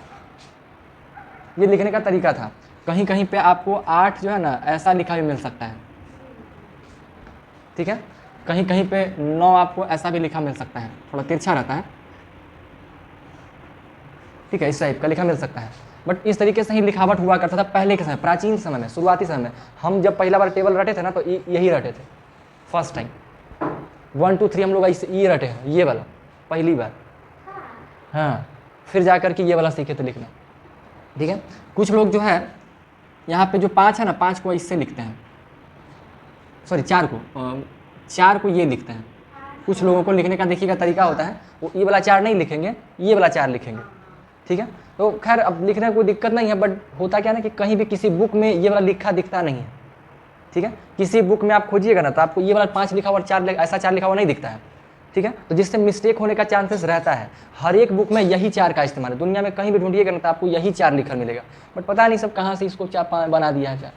ये लिखने का तरीका था। कहीं कहीं पे आपको 8 जो है ना ऐसा लिखा भी मिल सकता है। ठीक है, कहीं कहीं पे 9 आपको ऐसा भी लिखा मिल सकता है, थोड़ा तिरछा रहता है। ठीक है, इस टाइप का लिखा मिल सकता है, बट इस तरीके से ही लिखावट हुआ करता था पहले के समय, प्राचीन समय में, शुरुआती समय में। हम जब पहला बार टेबल रटे थे ना, तो यही रटे थे फर्स्ट टाइम। 1 2 3 हम लोग ये रटे हैं, ये वाला पहली बार। हाँ, फिर जा कर के ये वाला सीखे थे लिखना। ठीक है, कुछ लोग जो है यहाँ पे जो 5 है ना, 5 को इससे लिखते हैं, सॉरी 4 को ये लिखते हैं। कुछ लोगों को लिखने का देखिएगा तरीका होता है, वो ये वाला 4 नहीं लिखेंगे, ये वाला 4 लिखेंगे। ठीक है, तो खैर अब लिखने में कोई दिक्कत नहीं है, बट होता क्या है ना कि कहीं भी किसी बुक में ये वाला लिखा दिखता नहीं है। ठीक है, किसी बुक में आप खोजिएगा ना, तो आपको ये वाला 5 लिखा हुआ और 4 ऐसा 4 लिखा हुआ नहीं दिखता है। ठीक है, तो जिससे मिस्टेक होने का चांसेस रहता है। हर एक बुक में यही 4 का इस्तेमाल है, दुनिया में कहीं भी ढूंढिएगा ना तो आपको यही 4 लिखा मिलेगा, बट पता नहीं सब कहाँ से इसको 4 बना दिया है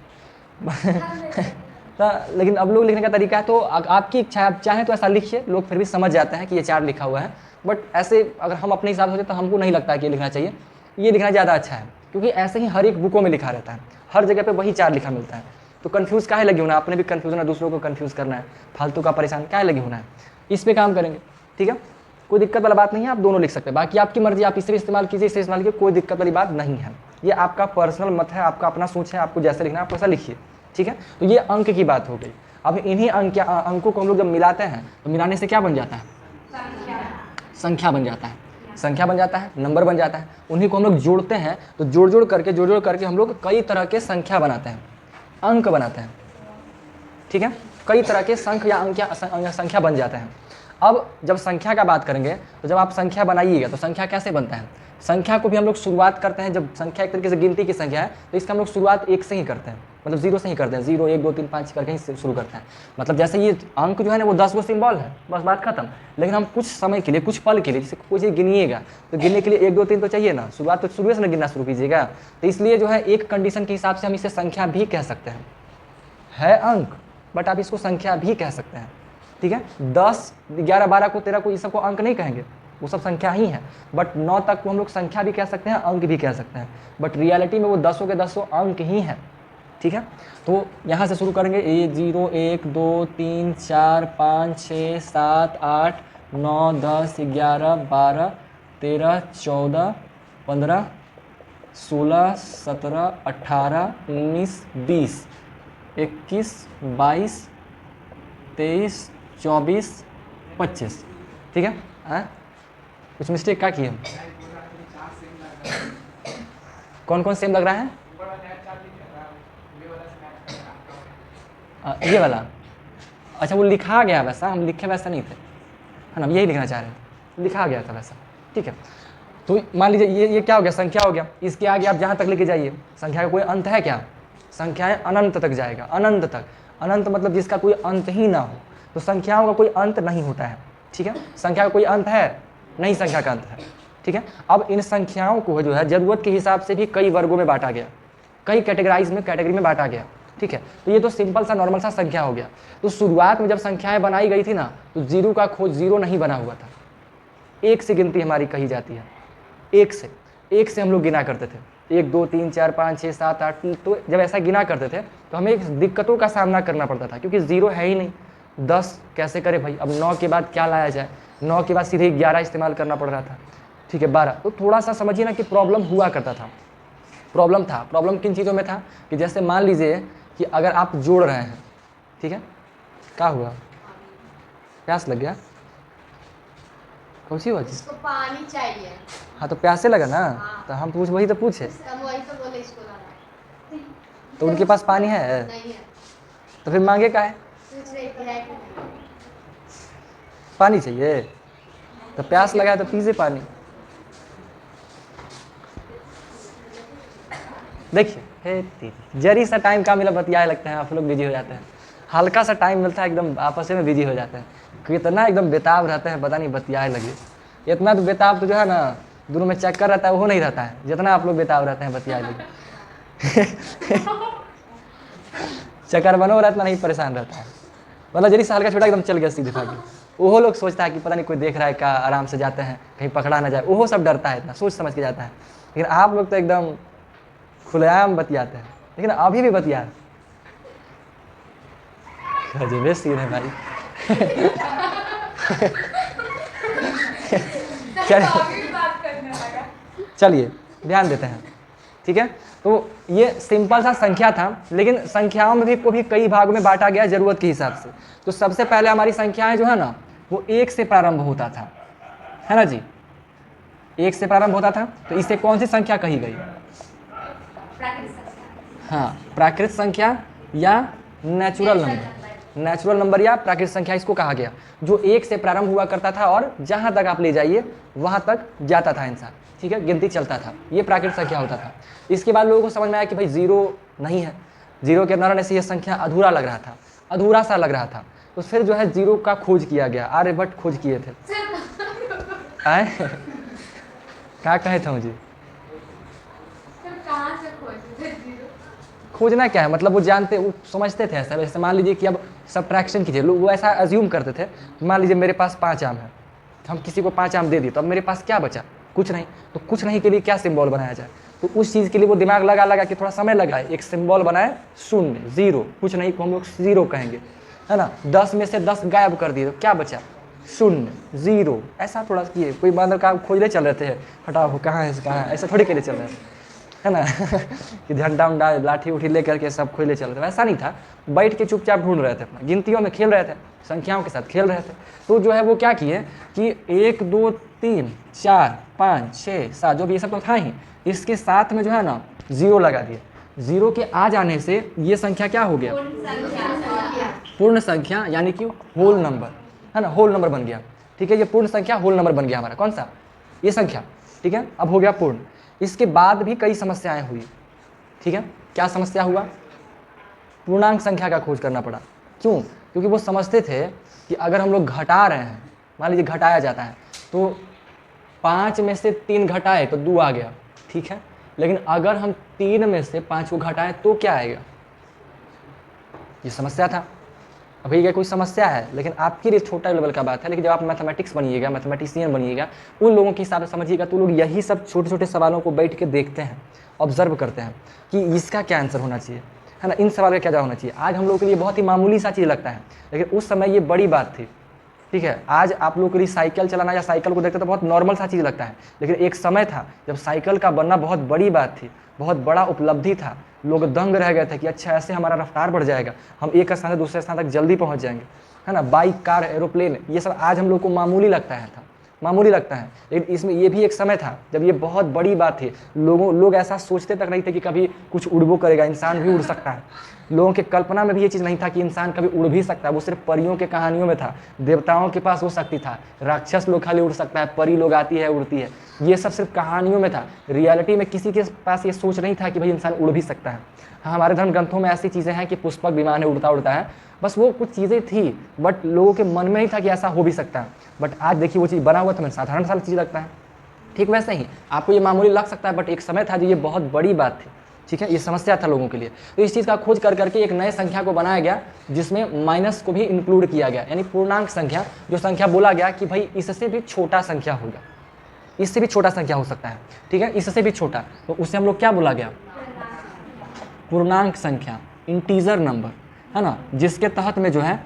4। तो लेकिन अब लोग लिखने का तरीका है, तो आपकी इच्छा है, आप चाहें तो ऐसा लिखिए, लोग फिर भी समझ जाते हैं कि ये 4 लिखा हुआ है। बट ऐसे अगर हम अपने हिसाब से सोचें तो हमको नहीं लगता कि ये लिखना चाहिए, ये लिखना ज़्यादा अच्छा है, क्योंकि ऐसे ही हर एक बुकों में लिखा रहता है, हर जगह पे वही 4 लिखा मिलता है। तो कन्फ्यूज़ काहे लगी होना, आपने भी कन्फ्यूज़न है, दूसरों को कन्फ्यूज़ करना है, फालतू का परेशान काहे लगी होना है, इस पे काम करेंगे। ठीक है, कोई दिक्कत वाला बात नहीं है, आप दोनों लिख सकते हैं, बाकी आपकी मर्जी, आप इसे भी इस्तेमाल कीजिए, इसे इस्तेमाल कीजिए, कोई दिक्कत वाली बात नहीं है। ये आपका पर्सनल मत है, आपका अपना सोच है, आपको जैसे लिखना है आप वैसा लिखिए। ठीक है, तो ये अंक की बात हो गई। अब इन्हीं अंकों को हम लोग जब मिलाते हैं तो मिलाने से क्या बन जाता है, संख्या बन जाता है, संख्या बन जाता है, नंबर बन जाता है। उन्हीं को हम लोग जोड़ते हैं, तो जोड़ जोड़ करके हम लोग कई तरह के संख्या बनाते हैं, अंक बनाते हैं। ठीक है, कई तरह के संख्या या अंक संख्या बन जाते हैं। अब जब संख्या का बात करेंगे, तो जब आप संख्या बनाइएगा तो संख्या कैसे बनता है, संख्या को भी हम लोग शुरुआत करते हैं, जब संख्या एक तरीके से गिनती की संख्या है तो इसका हम लोग शुरुआत 1 से ही करते हैं, मतलब 0 से ही करते हैं, 0 1 2 3 5 करके ही शुरू करते हैं। मतलब जैसे ये अंक जो है ना वो 10 गो सिंबल है, बस बात खत्म। लेकिन हम कुछ समय के लिए, कुछ पल के लिए, जैसे कोई चीज़ गिनिएगा तो गिनने के लिए 1 2 3 तो चाहिए ना, शुरुआत तो शुरू से ना गिनना शुरू कीजिएगा। तो इसलिए जो है एक कंडीशन के हिसाब से हम इसे संख्या भी कह सकते हैं, है अंक बट आप इसको संख्या भी कह सकते हैं। ठीक है, 10 11 12 को 13 को ये सबको अंक नहीं कहेंगे, वो सब संख्या ही है। बट 9 तक को हम लोग संख्या भी कह सकते हैं, अंक भी कह सकते हैं, बट रियलिटी में वो 10 के 10 अंक ही हैं। ठीक है, तो यहाँ से शुरू करेंगे, 0 1 2 3 4 5 6 7 8 9 10 11 12 13 14 15 16 17 18 19 20 21 22 23 24 25। ठीक है, कुछ मिस्टेक क्या किए हम, कौन कौन सेम लग रहा है, ये वाला, अच्छा वो लिखा गया वैसा, हम लिखे वैसा नहीं थे, है ना, हम यही लिखना चाह रहे थे, लिखा गया था वैसा। ठीक है, तो मान लीजिए ये क्या हो गया, संख्या हो गया, इसके आगे आप जहाँ तक लेके जाइए, संख्या का कोई अंत है क्या, संख्याएं अनंत तक जाएगा, अनंत तक, अनंत मतलब जिसका कोई अंत ही ना हो, तो संख्याओं का कोई अंत नहीं होता है। ठीक है, संख्या का कोई अंत है नहीं, संख्या का अंत है। ठीक है, अब इन संख्याओं को जो है ज़रूरत के हिसाब से भी कई वर्गों में बांटा गया, कई कैटेगरी में बांटा गया। ठीक है, तो ये तो सिंपल सा नॉर्मल सा संख्या हो गया। तो शुरुआत में जब संख्याएं बनाई गई थी ना, तो 0 का खोज 0 नहीं बना हुआ था, 1 से गिनती हमारी कही जाती है, 1 से हम लोग गिना करते थे, 1 2 3 4 5 6 7 8। तो जब ऐसा गिना करते थे तो हमें दिक्कतों का सामना करना पड़ता था, क्योंकि 0 है ही नहीं, 10 कैसे करें भाई, अब 9 के बाद क्या लाया जाए, 9 के बाद सीधे 11 इस्तेमाल करना पड़ रहा था। ठीक है, 12, तो थोड़ा सा समझिए ना कि प्रॉब्लम हुआ करता था। प्रॉब्लम किन चीज़ों में था कि जैसे मान लीजिए कि अगर आप जोड़ रहे हैं, ठीक है, क्या हुआ, प्यास लग गया, कौन सी बात, इसको पानी चाहिए। हाँ तो प्यासे लगा ना, हाँ। तो हम वही तो पूछे, हम वही तो बोले इसको लाना है। तो उनके पास पानी है नहीं है, तो फिर मांगे का है, पूछ रही थी है कि नहीं। पानी चाहिए तो प्यास लगा है तो पीजिए पानी। देखिए हे तेरी, जरी सा टाइम का मिला बतियाए लगता है आप लोग बिजी हो जाते हैं, हल्का सा टाइम मिलता है एकदम आपस में बिजी हो जाते हैं, कितना एकदम बेताब रहते हैं पता नहीं बतियाए लगे। इतना तो बेताब तो जो है ना दोनों में चक्कर रहता है वो नहीं रहता है जितना आप लोग बेताब रहते हैं बतियाए लगे। चक्कर बनो रहता इतना नहीं परेशान रहता है, मतलब जरी सा हल्का छोटा एकदम चल गया सीधे भागी। वो लोग सोचता है कि पता नहीं कोई देख रहा है, का आराम से जाते हैं कहीं पकड़ा ना जाए, वो सब डरता है, इतना सोच समझ के जाता है। लेकिन आप लोग तो एकदम खुलेआम बतियाते हैं, लेकिन अभी भी बतिया गजबे सीन है भाई। चलिए ध्यान देते हैं, ठीक है। तो ये सिंपल सा संख्या था, लेकिन संख्याओं में भी को भी कई भागों में बांटा गया जरूरत के हिसाब से। तो सबसे पहले हमारी संख्याएं जो है ना वो 1 से प्रारंभ होता था, है ना जी, 1 से प्रारंभ होता था। तो इसे कौन सी संख्या कही गई? हाँ, प्राकृत संख्या या नेचुरल नंबर, नेचुरल नंबर या प्राकृत संख्या इसको कहा गया, जो 1 से प्रारंभ हुआ करता था और जहाँ तक आप ले जाइए वहाँ तक जाता था इंसान, ठीक है, गिनती चलता था, ये प्राकृत संख्या होता था। इसके बाद लोगों को समझ में आया कि भाई 0 नहीं है, 0 के न रहने से यह संख्या अधूरा लग रहा था, अधूरा सा लग रहा था। तो फिर जो है 0 का खोज किया गया, आर्यभट्ट खोज किए थे। क्या कहे थे मुझे? खोजना क्या है, मतलब वो जानते, वो समझते थे ऐसा। जैसे मान लीजिए कि अब सब्ट्रैक्शन कीजिए, लोग वो ऐसा अज्यूम करते थे, मान लीजिए मेरे पास 5 आम है, हम किसी को 5 आम दे दिए, तो अब मेरे पास क्या बचा? कुछ नहीं। तो कुछ नहीं के लिए क्या सिंबल बनाया जाए? तो उस चीज़ के लिए वो दिमाग लगा कि थोड़ा समय लगाए, एक सिंबल बनाए, 0, 0, कुछ नहीं को हम लोग 0 कहेंगे, है ना। 10 में से 10 गायब कर दिए तो क्या बचा? 0, 0। ऐसा थोड़ा किए, कोई बंदर का खोजने चल रहे थे, हटाओ कहाँ है कहाँ है, ऐसा थोड़ी के लिए चल रहे थे, है ना। कि झंडा उंडा लाठी उठी लेकर के सब खोजने चल रहे थे, ऐसा नहीं था। बैठ के चुपचाप ढूंढ रहे थे, अपना गिनतियों में खेल रहे थे, संख्याओं के साथ खेल रहे थे। तो जो है वो क्या किए कि 1, 2, 3, 4, 5, 6, 7 जो भी ये सब तो था ही, इसके साथ में जो है ना 0 लगा दिए। 0 के आ जाने से ये संख्या क्या हो गया? पूर्ण संख्या, यानी कि होल नंबर, है ना, होल नंबर बन गया, ठीक है। ये पूर्ण संख्या होल नंबर बन गया हमारा, कौन सा? ये संख्या, ठीक है, अब हो गया पूर्ण। इसके बाद भी कई समस्याएं हुई, ठीक है। क्या समस्या हुआ? पूर्णांक संख्या का खोज करना पड़ा। क्यों? क्योंकि वो समझते थे कि अगर हम लोग घटा रहे हैं, मान लीजिए घटाया जाता है, तो 5 में से 3 घटाए तो 2 आ गया, ठीक है। लेकिन अगर हम 3 में से 5 को घटाएं तो क्या आएगा? ये समस्या था। अभी ये कोई समस्या है, लेकिन आपके लिए छोटा लेवल का बात है। लेकिन जब आप मैथमेटिक्स बनिएगा, मैथमेटिशियन बनिएगा, उन लोगों के हिसाब से समझिएगा, तो लोग यही सब छोटे छोटे सवालों को बैठ के देखते हैं, ऑब्जर्व करते हैं कि इसका क्या आंसर होना चाहिए, है ना, इन सवाल का क्या जवाब होना चाहिए। आज हम लोगों के लिए बहुत ही मामूली सा चीज़ लगता है, लेकिन उस समय ये बड़ी बात थी, ठीक है। आज आप लोगों के लिए साइकिल चलाना या साइकिल को देखते तो बहुत नॉर्मल सा चीज़ लगता है, लेकिन एक समय था जब साइकिल का बनना बहुत बड़ी बात थी, बहुत बड़ा उपलब्धि था। लोग दंग रह गए थे कि अच्छा ऐसे हमारा रफ्तार बढ़ जाएगा, हम एक स्थान से दूसरे स्थान तक जल्दी पहुंच जाएंगे, है ना। बाइक, कार, एरोप्लेन, ये सब आज हम लोग को मामूली लगता है, मामूली लगता है। लेकिन इसमें ये भी एक समय था जब ये बहुत बड़ी बात थी। लोग ऐसा सोचते तक नहीं थे कि कभी कुछ उड़बो करेगा, इंसान भी उड़ सकता है। लोगों के कल्पना में भी ये चीज़ नहीं था कि इंसान कभी उड़ भी सकता है। वो सिर्फ परियों के कहानियों में था, देवताओं के पास वो शक्ति था, राक्षस लोग खाली उड़ सकता है, परी लोग आती है उड़ती है, ये सब सिर्फ कहानियों में था। रियलिटी में किसी के पास ये सोच नहीं था कि भाई इंसान उड़ भी सकता है। हाँ, हमारे धर्म ग्रंथों में ऐसी चीज़ें हैं कि पुष्पक विमान है, उड़ता उड़ता है, बस वो कुछ चीज़ें थी, बट लोगों के मन में ही था कि ऐसा हो भी सकता है। बट आज देखिए वो चीज़ बना हुआ तो हमें साधारण सा चीज़ लगता है। ठीक वैसे ही आपको ये मामूली लग सकता है, बट एक समय था जो ये बहुत बड़ी बात थी, ठीक है, ये समस्या था लोगों के लिए। तो इस चीज़ का खोज कर करके एक नए संख्या को बनाया गया जिसमें माइनस को भी इंक्लूड किया गया, यानी पूर्णांक संख्या, जो संख्या बोला गया कि भाई इससे भी छोटा संख्या होगा, इससे भी छोटा संख्या हो सकता है, ठीक है, इससे भी छोटा, तो उसे हम लोग क्या बोला गया? पूर्णांक संख्या, इंटीजर नंबर, है ना, जिसके तहत में जो है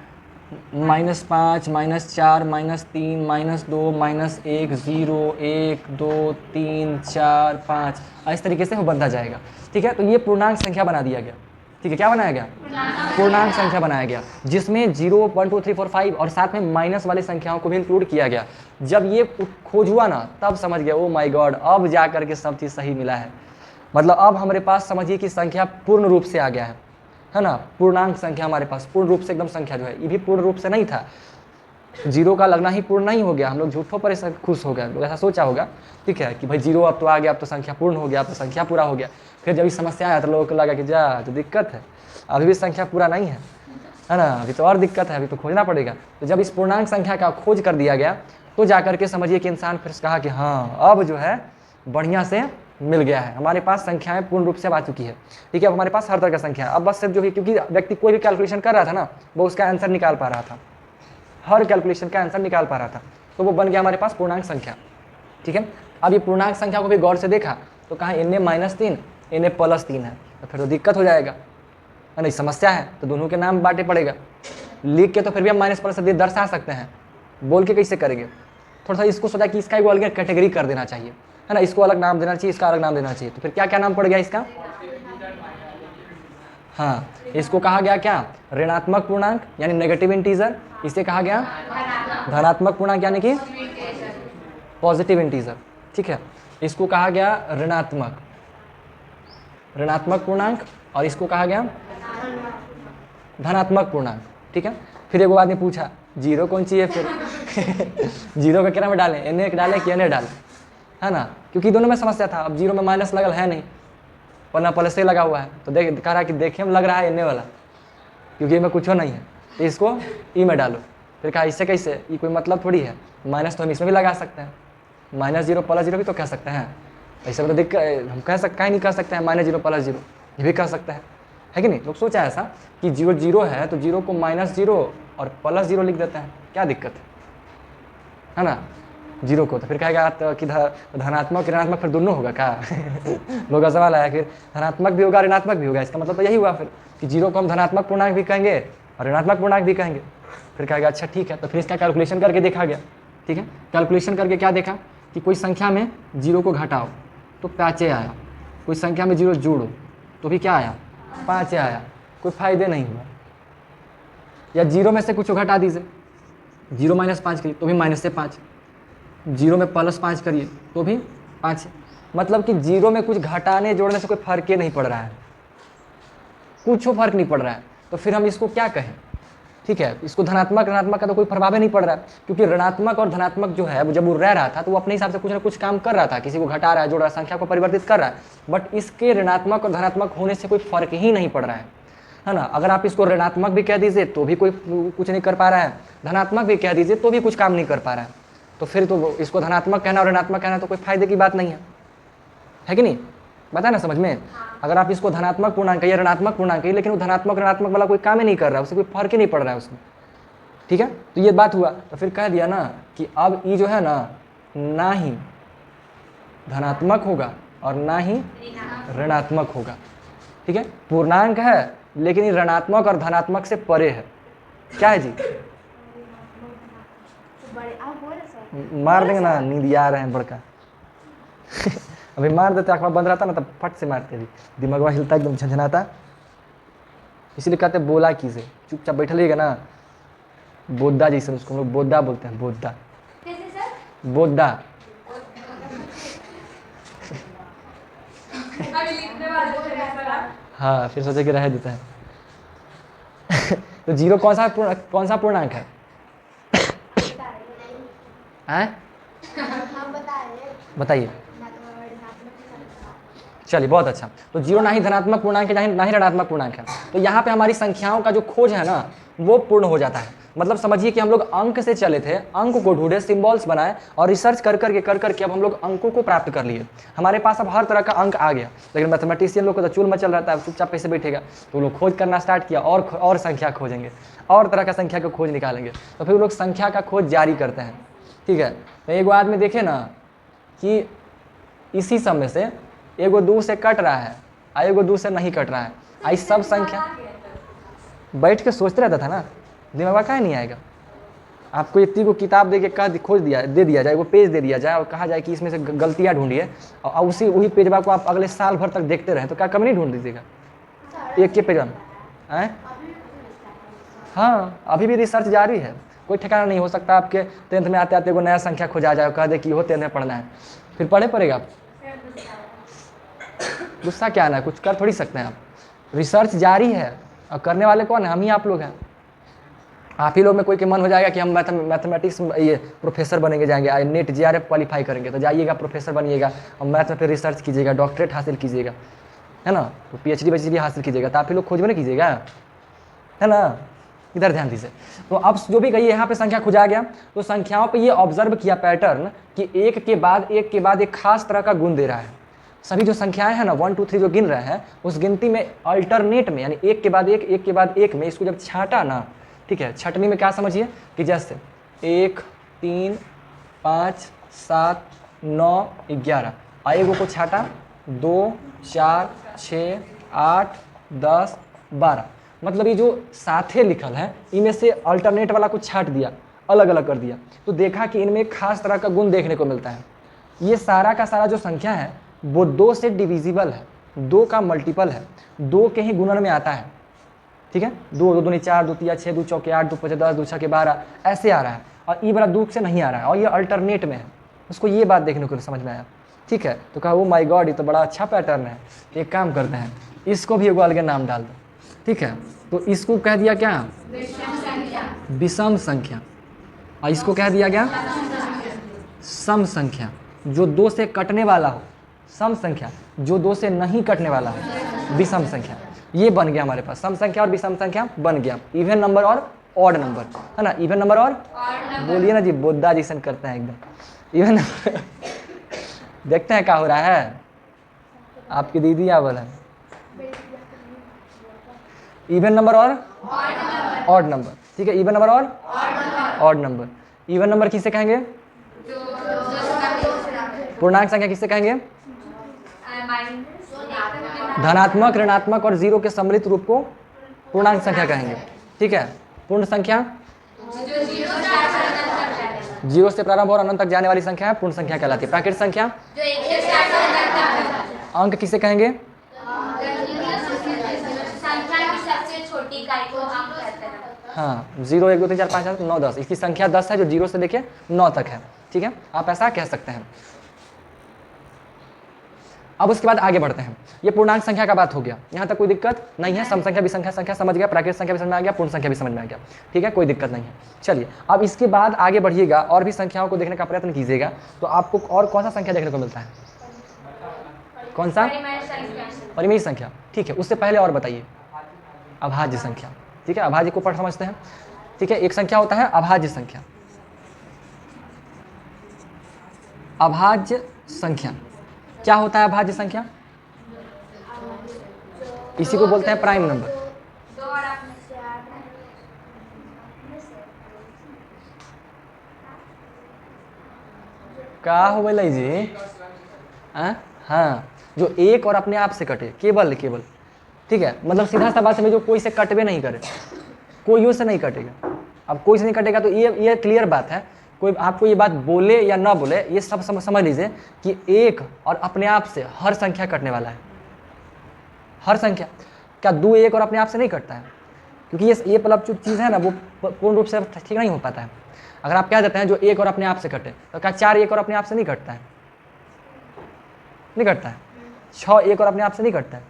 -5, -4, -3, -2, -1, 0, 1, 2, 3, 4, 5, इस तरीके से वो बनता जाएगा, ठीक है। तो ये पूर्णांक संख्या बना दिया गया, ठीक है। क्या बनाया गया? पूर्णांक संख्या बनाया गया, जिसमें 0, 1, 2, 3, 4, 5 और साथ में माइनस वाली संख्याओं को भी इंक्लूड किया गया। जब ये खोज हुआ ना, तब समझ गया, ओ माय गॉड, अब जा करके सब चीज़ सही मिला है। मतलब अब हमारे पास समझिए कि संख्या पूर्ण रूप से आ गया है ना। पूर्णांक संख्या हमारे पास पूर्ण रूप से एकदम संख्या जो है, ये भी पूर्ण रूप से नहीं था, जीरो का लगना ही पूर्ण नहीं हो गया, हम लोग झूठों पर ऐसा खुश हो गए, लोग ऐसा सोचा होगा, ठीक है, कि भाई जीरो अब तो आ गया, अब तो संख्या पूर्ण हो गया, अब तो संख्या पूरा हो गया। फिर जब ये समस्या आया तो लोगों को लगा कि जा तो दिक्कत है, अभी भी संख्या पूरा नहीं है ना, अभी तो और दिक्कत है, अभी तो खोजना पड़ेगा। तो जब इस पूर्णांक संख्या का खोज कर दिया गया तो जाकर के समझिए कि इंसान फिर कहा कि हाँ अब जो है बढ़िया से मिल गया है, हमारे पास संख्याएं पूर्ण रूप से आ चुकी है, ठीक है, अब हमारे पास हर तरह का संख्या है। अब बस सिर्फ जो है, क्योंकि व्यक्ति कोई भी कैलकुलेशन कर रहा था ना, वो उसका आंसर निकाल पा रहा था, हर कैलकुलेशन का आंसर निकाल पा रहा था, तो वो बन गया हमारे पास पूर्णांक संख्या, ठीक है। अब ये पूर्णांक संख्या को भी गौर से देखा तो कहा n-3 n+3 है, तो फिर तो दिक्कत हो जाएगा, है नहीं, समस्या है तो दोनों के नाम बांटे पड़ेगा। लिख के तो फिर भी हम माइनस प्लस से दर्शा सकते हैं, बोल के कैसे करेंगे। थोड़ा सा इसको सोचा कि इसका एक अलग कैटेगरी कर देना चाहिए, है ना, इसको अलग नाम देना चाहिए, इसका अलग नाम देना चाहिए। तो फिर क्या क्या नाम पड़ गया इसका, हाँ, इसको कहा गया क्या, ऋणात्मक पूर्णांक यानी नेगेटिव इंटीजर, इसे कहा गया धनात्मक पूर्णांक यानी कि पॉजिटिव इंटीजर, ठीक है, इसको कहा गया ऋणात्मक पूर्णांक, और इसको कहा गया धनात्मक पूर्णांक, ठीक है। फिर एक आदमी पूछा जीरो कौन चाहिए फिर जीरो का क्या में डालें, एन डालें कि एन डालें, है ना, क्योंकि दोनों में समस्या था। अब जीरो में माइनस लगल है नहीं, वरना प्लस से लगा हुआ है, तो देख कह रहा है कि देखे में लग रहा है एन वाला, क्योंकि इसमें कुछ नहीं है, तो इसको ई में डालो। फिर कहा इससे कैसे, ये कोई मतलब थोड़ी है, माइनस तो हम इसमें भी लगा सकते हैं, -0 +0 भी तो कह सकते हैं, ऐसे में तो दिक्कत, हम कह सकते हैं नहीं कह सकते हैं -0 +0 ये भी कह सकते हैं, है कि नहीं। लोग सोचा ऐसा कि 0 0 है तो 0 को -0 और +0 लिख देते हैं, क्या दिक्कत है ना, जीरो को। तो फिर कहेगा कि धनात्मक ऋणात्मक फिर दोनों होगा क्या लोग का सवाल आया, फिर धनात्मक भी होगा ऋणात्मक भी होगा, इसका मतलब तो यही हुआ फिर कि जीरो को हम धनात्मक पूर्णांक भी कहेंगे और ऋणात्मक पूर्णांक भी कहेंगे। फिर कहेगा अच्छा ठीक है, तो फिर इसका कैलकुलेशन करके देखा गया, ठीक है, कैलकुलेशन करके क्या देखा कि कोई संख्या में जीरो को घटाओ तो 5 आया, कोई संख्या में जीरो जोड़ो तो भी क्या आया 5 आया, कोई फायदे नहीं हुआ। या जीरो में से कुछ घटा दीजिए, 0 - 5 करिए तो भी -5, 0 में +5 करिए तो भी 5, मतलब कि जीरो में कुछ घटाने जोड़ने से कोई फर्क ही नहीं पड़ रहा है, कुछ फर्क नहीं पड़ रहा है। तो फिर हम इसको क्या कहें, ठीक है, इसको धनात्मक ऋणात्मक का तो कोई प्रभाव ही नहीं पड़ रहा है, क्योंकि ऋणात्मक और धनात्मक जो है जब वो रह रहा था तो वो अपने हिसाब से कुछ ना कुछ काम कर रहा था, किसी को घटा रहा है, जोड़ रहा है, संख्या को परिवर्तित कर रहा है, बट इसके ऋणात्मक और धनात्मक होने से कोई फर्क ही नहीं पड़ रहा है ना। अगर आप इसको ऋणात्मक भी कह दीजिए तो भी कोई कुछ नहीं कर पा रहा है, धनात्मक भी कह दीजिए तो भी कुछ काम नहीं कर पा रहा है, तो फिर तो इसको धनात्मक कहना और ऋणात्मक कहना तो कोई फायदे की बात नहीं है कि नहीं, बताए ना समझ में। अगर आप इसको धनात्मक पूर्णांक कहिए ऋणात्मक पूर्णांक कहिए, लेकिन वो धनात्मक ऋणात्मक वाला कोई काम ही नहीं कर रहा है, उससे कोई फर्क ही नहीं पड़ रहा है उसमें, ठीक है। तो ये बात हुआ, तो फिर कह दिया ना कि अब ये जो है ना ही धनात्मक होगा और ना ही ऋणात्मक होगा, ठीक है, पूर्णांक है लेकिन ये ऋणात्मक और धनात्मक से परे है। क्या है जी, मार देंगे ना, नींद आ रहे हैं बड़का अभी मार देते, आँख बंद रहता ना तब फट से मारते, अभी दिमाग हिलता एकदम झंझनाता, इसलिए कहते बोला कीजिए, चुपचाप बैठे रहिएगा ना, बोद्दा जैसे, उसको हम लोग बोद्दा बोलते हैं, बोद्दा बोद्दा हाँ, फिर सोचे कि रह देते हैं तो जीरो कौन सा पूर्णांक है बताइए, चलिए बहुत अच्छा। तो जीरो ना ही धनात्मक पूर्णांक है ना ही ऋणात्मक पूर्णांक है, तो यहाँ पे हमारी संख्याओं का जो खोज है ना वो पूर्ण हो जाता है। मतलब समझिए कि हम लोग अंक से चले थे, अंक को ढूंढे, सिंबल्स बनाए और रिसर्च कर करके अब हम लोग अंकों को प्राप्त कर लिए, हमारे पास अब हर तरह का अंक आ गया। लेकिन मैथमेटिशियन लोग को तो चूल मचल रहता है, चुपचाप कैसे बैठेगा, तो लोग खोज करना स्टार्ट किया और संख्या खोजेंगे, और तरह का संख्या का खोज निकालेंगे, तो फिर लोग संख्या का खोज जारी करते हैं, ठीक है। तो एक आदमी देखे ना कि इसी समय से एगो 2 से कट रहा है और एगो 2 से नहीं कट रहा है, आई सब संख्या बैठ के सोचते रहता था ना, दिमाग का नहीं आएगा। आपको इतनी को किताब दे के दे दिया जाए, वो पेज दे दिया जाए और कहा जाए कि इसमें से गलतियाँ ढूंढिए, और वही पेजवा को आप अगले साल भर तक देखते रहें, तो क्या कम नहीं ढूंढ दीजिएगा एक के पेज में। हाँ, अभी भी रिसर्च जारी है, कोई ठिकाना नहीं। हो सकता आपके 10th में आते आते एगो नया संख्या खोजा जाए, कह दे कि हो 10th में पढ़ना है, फिर पढ़े पड़ेगा आप, गुस्सा क्या आना है, कुछ कर थोड़ी सकते हैं आप। रिसर्च जारी है और करने वाले कौन है, हम ही आप लोग हैं। आप ही लोग में कोई के मन हो जाएगा कि हम मैथमेटिक्स ये प्रोफेसर बनेंगे, जाएंगे नेट JRF क्वालिफाई करेंगे तो जाइएगा प्रोफेसर बनिएगा और मैथ में फिर रिसर्च कीजिएगा, डॉक्टरेट हासिल कीजिएगा, है ना, तो PhD हासिल कीजिएगा, तो आप ही लोग खोज में नहीं कीजिएगा, है ना। इधर ध्यान दीजिए। तो अब जो भी कहिए यहाँ पे संख्या खुजा गया, तो संख्याओं पे ये ऑब्जर्व किया पैटर्न कि एक के बाद एक खास तरह का गुण दे रहा है। सभी जो संख्याएं हैं ना 1 2 3 जो गिन रहे हैं, उस गिनती में अल्टरनेट में, यानी एक के बाद एक में इसको जब छाटा ना, ठीक है, छटनी में क्या समझिए कि जैसे 1 3 5 7 9 11, एगो को छाटा 2 4 6 8 10 12, मतलब ये जो साथे लिखल है इनमें से अल्टरनेट वाला को छाट दिया, अलग अलग कर दिया, तो देखा कि इनमें एक खास तरह का गुण देखने को मिलता है। ये सारा का सारा जो संख्या है वो 2 से डिविजिबल है, 2 का मल्टीपल है, 2 के ही गुणन में आता है, ठीक है। 2 2 दूनी 4, 2 3 6, 2 चौके 8, 2 5 10, 2 6 12 ऐसे आ रहा है, और ये बड़ा 2 से नहीं आ रहा है, और ये अल्टरनेट में है। उसको ये बात देखने को समझ में आया, ठीक है। तो कहा वो माय गॉड, ये तो बड़ा अच्छा पैटर्न है, एक काम करते हैं इसको भी एक अलग नाम डाल दो, ठीक है। तो इसको कह दिया क्या, विषम संख्या, और इसको कह दिया गया सम संख्या, जो 2 से कटने वाला हो, सम संख्या जो 2 से नहीं कटने वाला हो, विषम संख्या। ये बन गया हमारे पास, सम संख्या और विषम संख्या बन गया, इवन नंबर और ऑड नंबर, है ना, इवन नंबर और बोलिए ना जी, बोद्दा जैसन करते हैं एकदम, इवन नंबर देखते हैं क्या हो रहा है, आपकी दीदी क्या बोला, इवन नंबर और ऑड नंबर, ठीक है, इवन नंबर और ऑड नंबर। इवन नंबर किसे कहेंगे, पूर्णांक संख्या किसे कहेंगे, धनात्मक, ऋणात्मक और 0 के सम्मिलित रूप को पूर्णांक संख्या कहेंगे, ठीक है। पूर्ण संख्या 0 से प्रारंभ और अनंत तक जाने वाली संख्या है पूर्ण संख्या कहलाती है। प्राकृत संख्या, अंक किसे कहेंगे, हाँ 0 1 2 3 4 5 6 9 10, इसकी संख्या 10 है जो 0 से लेके 9 तक है, ठीक है, आप ऐसा कह सकते हैं। अब उसके बाद आगे बढ़ते हैं, ये पूर्णांक संख्या का बात हो गया, यहाँ तक कोई दिक्कत नहीं है, सम संख्या विषम संख्या समझ गया, प्राकृत संख्या भी समझ में आ गया, पूर्ण संख्या भी समझ में आ गया, ठीक है, कोई दिक्कत नहीं है। चलिए अब इसके बाद आगे बढ़िएगा और भी संख्याओं को देखने का प्रयत्न कीजिएगा, तो आपको और कौन सा संख्या देखने को मिलता है, कौन सा, परिमेय संख्या, ठीक है। उससे पहले और बताइए अभाज्य संख्या, ठीक है, अभाज्य को पढ़ समझते हैं, ठीक है। एक संख्या होता है अभाज्य संख्या, अभाज्य संख्या क्या होता है, अभाज्य संख्या इसी को बोलते हैं प्राइम नंबर। क्या हो गई जी, हाँ, जो एक और अपने आप से कटे, केवल, ठीक है, मतलब सीधा सा बात समझो, कोई से कटवे नहीं करे, कोई से नहीं कटेगा। अब कोई से नहीं कटेगा तो ये क्लियर बात है, कोई आपको ये बात बोले या ना बोले, ये सब समझ लीजिए कि एक और अपने आप से हर संख्या कटने वाला है, हर संख्या। क्या 2 1 और अपने आप से नहीं कटता है, क्योंकि ये मतलब जो चीज़ है ना वो पूर्ण रूप से ठीक नहीं हो पाता है। अगर आप कह देते हैं जो 1 और अपने आप से कटे, तो क्या 4 1 और अपने आप से नहीं कटता है, नहीं कटता है, 6 1 और अपने आप से नहीं कटता है,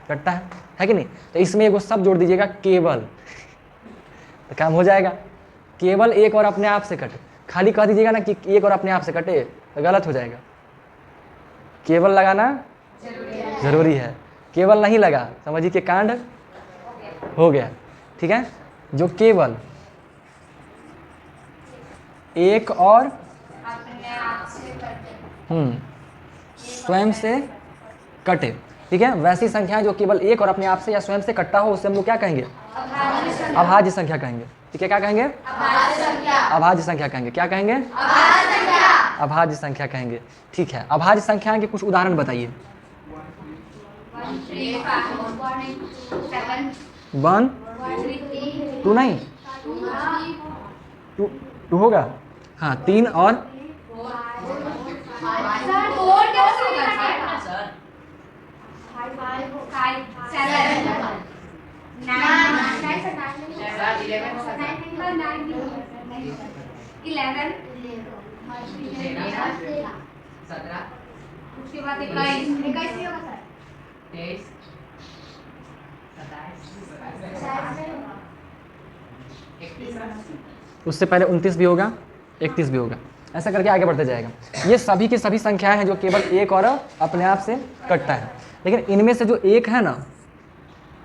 कटता है कि नहीं। तो इसमें एगो सब जोड़ दीजिएगा केवल, तो काम हो जाएगा, केवल 1 और अपने आप से कटे। खाली कह दीजिएगा ना कि 1 और अपने आप से कटे तो गलत हो जाएगा, केवल लगाना जरूरी है, केवल नहीं लगा समझिए कि कांड हो गया, ठीक है। जो केवल 1 और स्वयं से कटे, ठीक है, वैसी संख्या जो केवल 1 और अपने आप से या स्वयं से कटता हो उसे हम लोग क्या कहेंगे, अभाज्य संख्या कहेंगे, ठीक है। क्या कहेंगे, अभाज्य संख्या कहेंगे, क्या कहेंगे, अभाज्य संख्या कहेंगे, ठीक है। अभाज्य संख्या के कुछ उदाहरण बताइए। 1 2 नहीं, 2 होगा, हाँ 3 और 11 17, उसके बाद 21 भी होगा सर, 23 27 उससे पहले 29 भी होगा, 31 भी होगा, ऐसा करके आगे बढ़ते जाएगा। ये सभी की सभी संख्याएं हैं जो केवल एक और अपने आप से कटता है। लेकिन इनमें से जो एक है ना,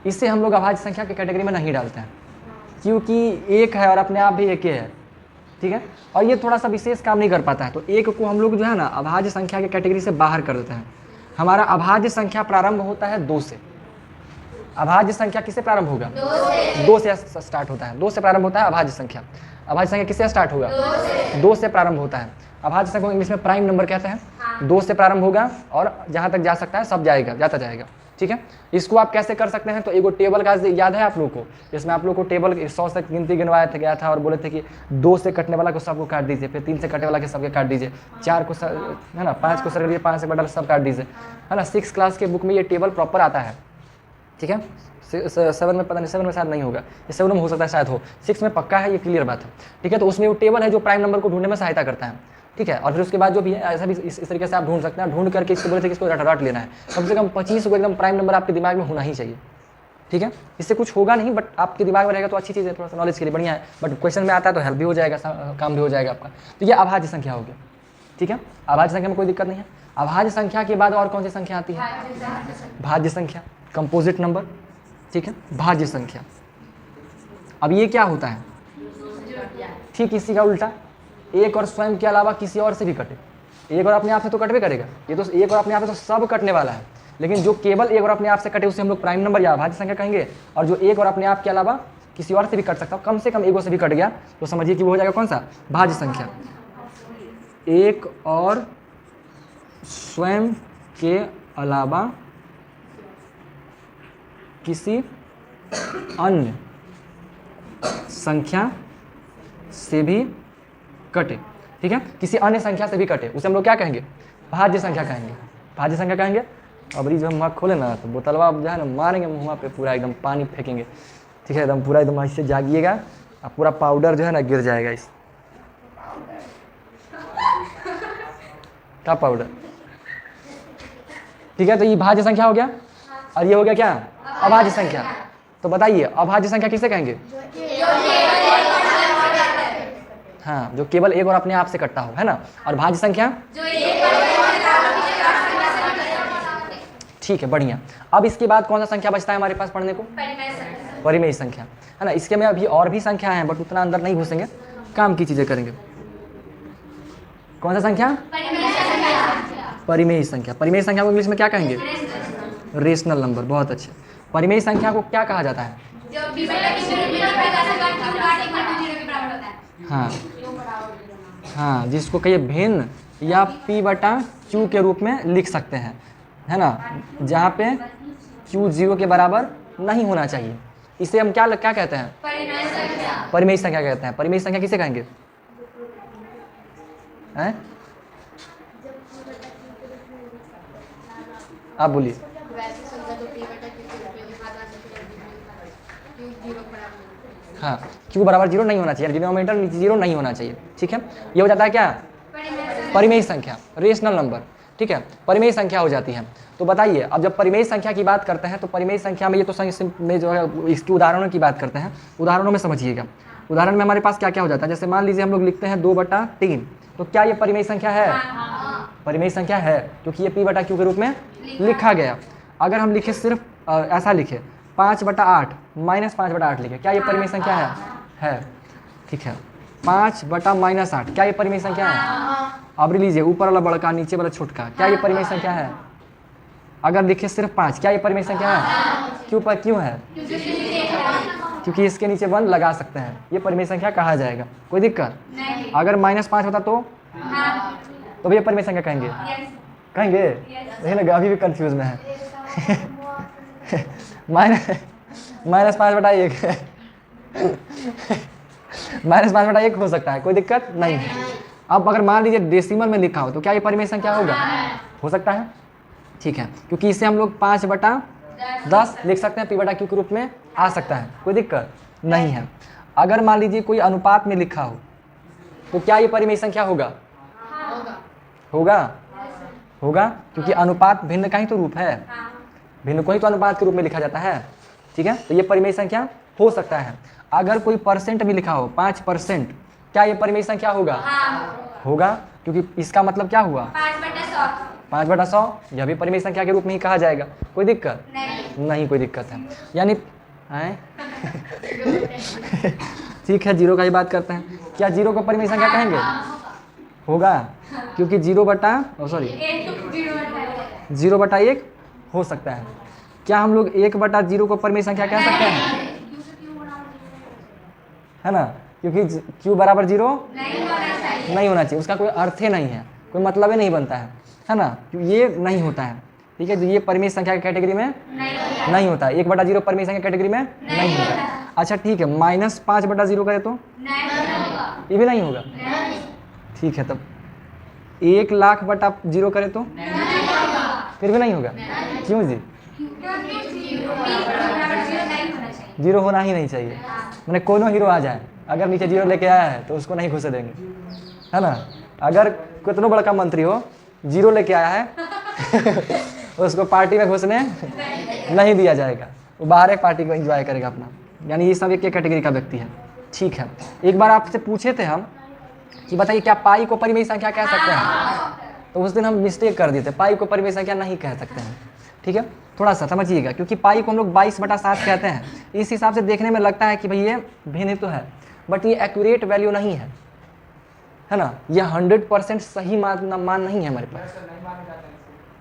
इसे हम लोग अभाज्य संख्या की कैटेगरी में नहीं डालते हैं, क्योंकि एक है और अपने आप भी एक ही है, ठीक है। और ये थोड़ा सा विशेष काम नहीं कर पाता है, तो एक को हम लोग जो है ना अभाज्य संख्या की कैटेगरी से बाहर कर देते हैं। हमारा अभाज्य संख्या प्रारंभ होता है 2 से। अभाज्य संख्या किससे प्रारंभ होगा? 2 से स्टार्ट होता है। 2 से प्रारंभ होता है अभाज्य संख्या। अभाज्य संख्या किससे स्टार्ट होगा? 2 से प्रारंभ होता है। अभाज्य संख्या को इंग्लिश में प्राइम नंबर कहते हैं। 2 से प्रारंभ होगा और जहाँ तक जा सकता है सब जाएगा, जाता जाएगा, ठीक है। इसको आप कैसे कर सकते हैं? तो एगो टेबल का याद है आप लोगों को, जिसमें आप लोग को टेबल 100 से गिनती गिनवाया था गया था और बोले थे कि 2 से कटने वाला को सबको काट दीजिए, फिर 3 से कटने वाला के सबके काट दीजिए, 4 को है ना, 5 को सर करिए, 5 से बड़ा सब काट दीजिए, है ना। 6 क्लास के बुक में ये टेबल प्रॉपर आता है, ठीक है। 7 में पता नहीं, 7 में शायद नहीं होगा, ये 7 में हो सकता है, शायद हो, 6 में पक्का है, ये क्लियर बात है, ठीक है। तो उसमें वो टेबल है जो प्राइम नंबर को ढूंढने में सहायता करता है, ठीक है। और फिर उसके बाद जो भी है ऐसा भी इस तरीके से आप ढूंढ सकते हैं, ढूंढ करके इसको बोले थे कि इसको रट लेना है, कम से कम 25 को एकदम प्राइम नंबर आपके दिमाग में होना ही चाहिए, ठीक है। इससे कुछ होगा नहीं, बट आपके दिमाग में रहेगा तो अच्छी चीज़ है, थोड़ा सा नॉलेज के लिए बढ़िया है, बट क्वेश्चन में आता है तो हेल्प भी हो जाएगा, काम भी हो जाएगा आपका। तो ये अभाज्य संख्या हो गया, ठीक है। अभाज्य संख्या में कोई दिक्कत नहीं है। अभाज्य संख्या के बाद और कौन सी संख्या आती है? भाज्य संख्या, कंपोजिट नंबर, ठीक है, भाज्य संख्या। अब ये क्या होता है? ठीक इसी का उल्टा, एक और स्वयं के अलावा किसी और से भी कटे। एक और अपने आप से तो कटवे करेगा, ये तो एक और अपने आप से तो सब कटने वाला है, लेकिन जो केवल एक और अपने आप से कटे उसे हम लोग प्राइम नंबर या अभाज्य संख्या कहेंगे। और जो एक और अपने आप के अलावा किसी और से भी कट सकता हो, कम से कम एगो से भी कट गया, तो समझिए कि वो हो जाएगा कौन सा? भाज्य संख्या। एक और स्वयं के अलावा किसी अन्य संख्या से भी कटे, ठीक है, किसी अन्य संख्या से भी कटे, उसे हम लोग क्या कहेंगे? भाज्य संख्या कहेंगे, भाज्य संख्या कहेंगे। अब जो हम मुँह खोले ना तो बोतलवा जो है ना मारेंगे मुँह पे, पूरा एकदम पानी फेंकेंगे, ठीक है, एकदम पूरा एकदम ऐसे जागिएगा और पूरा पाउडर जो है ना गिर जाएगा इस का पाउडर, ठीक है। तो ये भाज्य संख्या हो गया और ये हो गया क्या? अभाज्य संख्या। तो बताइए अभाज्य संख्या किसे कहेंगे? हाँ, जो केवल एक और अपने आप से कटता हो, है ना। और भाज्य संख्या ठीक है, बढ़िया। अब इसके बाद कौन सा संख्या बचता है हमारे पास पढ़ने को? परिमेय संख्या, है ना। इसके में अभी और भी संख्या है, बट उतना अंदर नहीं घुसेंगे, काम की चीजें करेंगे। कौन सा संख्या? परिमेय संख्या। परिमेय संख्या को इंग्लिश में क्या कहेंगे? Rational number. बहुत अच्छे। परिमेय संख्या को क्या कहा जाता है? हाँ हाँ, जिसको कहिए भिन्न या p/q के रूप में लिख सकते हैं, है ना, जहाँ पे q 0 के बराबर नहीं होना चाहिए। इसे हम क्या कहते हैं? परिमेय संख्या कहते हैं। परिमेय संख्या किसे कहेंगे? हैं? आप बोलिए। हाँ, q बराबर 0 नहीं होना चाहिए, डिनोमिनेटर 0 नहीं होना चाहिए, ठीक है। ये हो जाता है क्या? परिमेय संख्या, रेशनल नंबर, ठीक है, परिमेय संख्या हो जाती है। तो बताइए, अब जब परिमेय संख्या की बात करते हैं तो परिमेय संख्या में ये तो में जो है इसकी उदाहरणों की बात करते हैं, उदाहरणों में समझिएगा। उदाहरण में हमारे पास क्या क्या हो जाता है? जैसे मान लीजिए हम लोग लिखते हैं 2/3, तो क्या ये परिमेय संख्या है? परिमेय संख्या है, क्योंकि ये p/q के रूप में लिखा गया। अगर हम लिखे सिर्फ ऐसा लिखे 5/8 -5/8 लिखे, क्या ये परिमेय संख्या है? ठीक है। 5/-8 क्या ये परिमेय संख्या है? अब लीजिए ऊपर वाला बड़का नीचे वाला छोटका, क्या ये परिमेय संख्या है? अगर लिखे सिर्फ 5, क्या ये परिमेय संख्या है? क्यों है? क्योंकि इसके नीचे 1 लगा सकते हैं, ये परिमेय संख्या कहा जाएगा। कोई दिक्कत? अगर -5 होता तो भैया परिमेय संख्या कहेंगे? कहेंगे? देखिए ना, अभी भी कंफ्यूज में है। -5/1 -5/1 हो सकता है, कोई दिक्कत नहीं है। अब अगर मान लीजिए डेसिमल में लिखा हो तो क्या ये परिमेय संख्या होगा? हो सकता है, ठीक है, क्योंकि इसे हम लोग 5/10 लिख सकते हैं, p/q के रूप में आ सकता है, कोई दिक्कत नहीं है। अगर मान लीजिए कोई अनुपात में लिखा हो तो क्या ये परिमेय संख्या होगा? होगा, क्योंकि अनुपात भिन्न का ही तो रूप है, भिन्न को ही तो अनुपात के रूप में लिखा जाता है, ठीक है। तो ये परिमेय संख्या हो सकता है। अगर कोई परसेंट भी लिखा हो 5%, क्या ये परिमेय संख्या होगा? होगा, क्योंकि इसका मतलब क्या हुआ? 5/100। 5/100, यह भी परिमेय संख्या के रूप में ही कहा जाएगा। कोई दिक्कत नहीं, कोई दिक्कत है। यानी हैं ठीक है, जीरो का ही बात करते हैं। क्या जीरो को परिमेय संख्या कहेंगे? होगा, क्योंकि 0/1 हो सकता है। क्या हम लोग 1/0 को परिमेय संख्या कह सकते हैं? है ना, क्योंकि q बराबर 0 नहीं होना चाहिए, उसका कोई अर्थ ही नहीं है, कोई मतलब ही नहीं बनता है ना, ये नहीं होता है। ठीक है, तो ये परिमेय संख्या की कैटेगरी में नहीं होता है। 1/0 परिमेय संख्या कैटेगरी में नहीं होता है। अच्छा ठीक है, -5/0 करे तो ये भी नहीं होगा। ठीक है, तब 1,00,000/0 करे तो फिर भी नहीं होगा। क्यों जी? जीरो होना ही नहीं चाहिए। मैंने कोनो हीरो आ जाए, अगर नीचे जीरो लेके आया है तो उसको नहीं घुसे देंगे, है ना। अगर कितना बड़का मंत्री हो, जीरो लेके आया है उसको पार्टी में घुसने नहीं दिया जाएगा, वो बाहर एक पार्टी को एंजॉय करेगा अपना। यानी ये सब एक कैटेगरी का व्यक्ति है। ठीक है, एक बार आपसे पूछे थे हम कि बताइए क्या पाई को परिमेय संख्या कह सकते हैं, तो उस दिन हम मिस्टेक कर दिए थे, पाई को परिमेय संख्या नहीं कह सकते हैं। ठीक है, थोड़ा सा समझिएगा, क्योंकि पाई को हम लोग 22/7 कहते हैं। इस हिसाब से देखने में लगता है कि भाई ये भिन्न तो है, बट ये एक्यूरेट वैल्यू नहीं है ना। ये 100% सही मान नहीं है हमारे पास,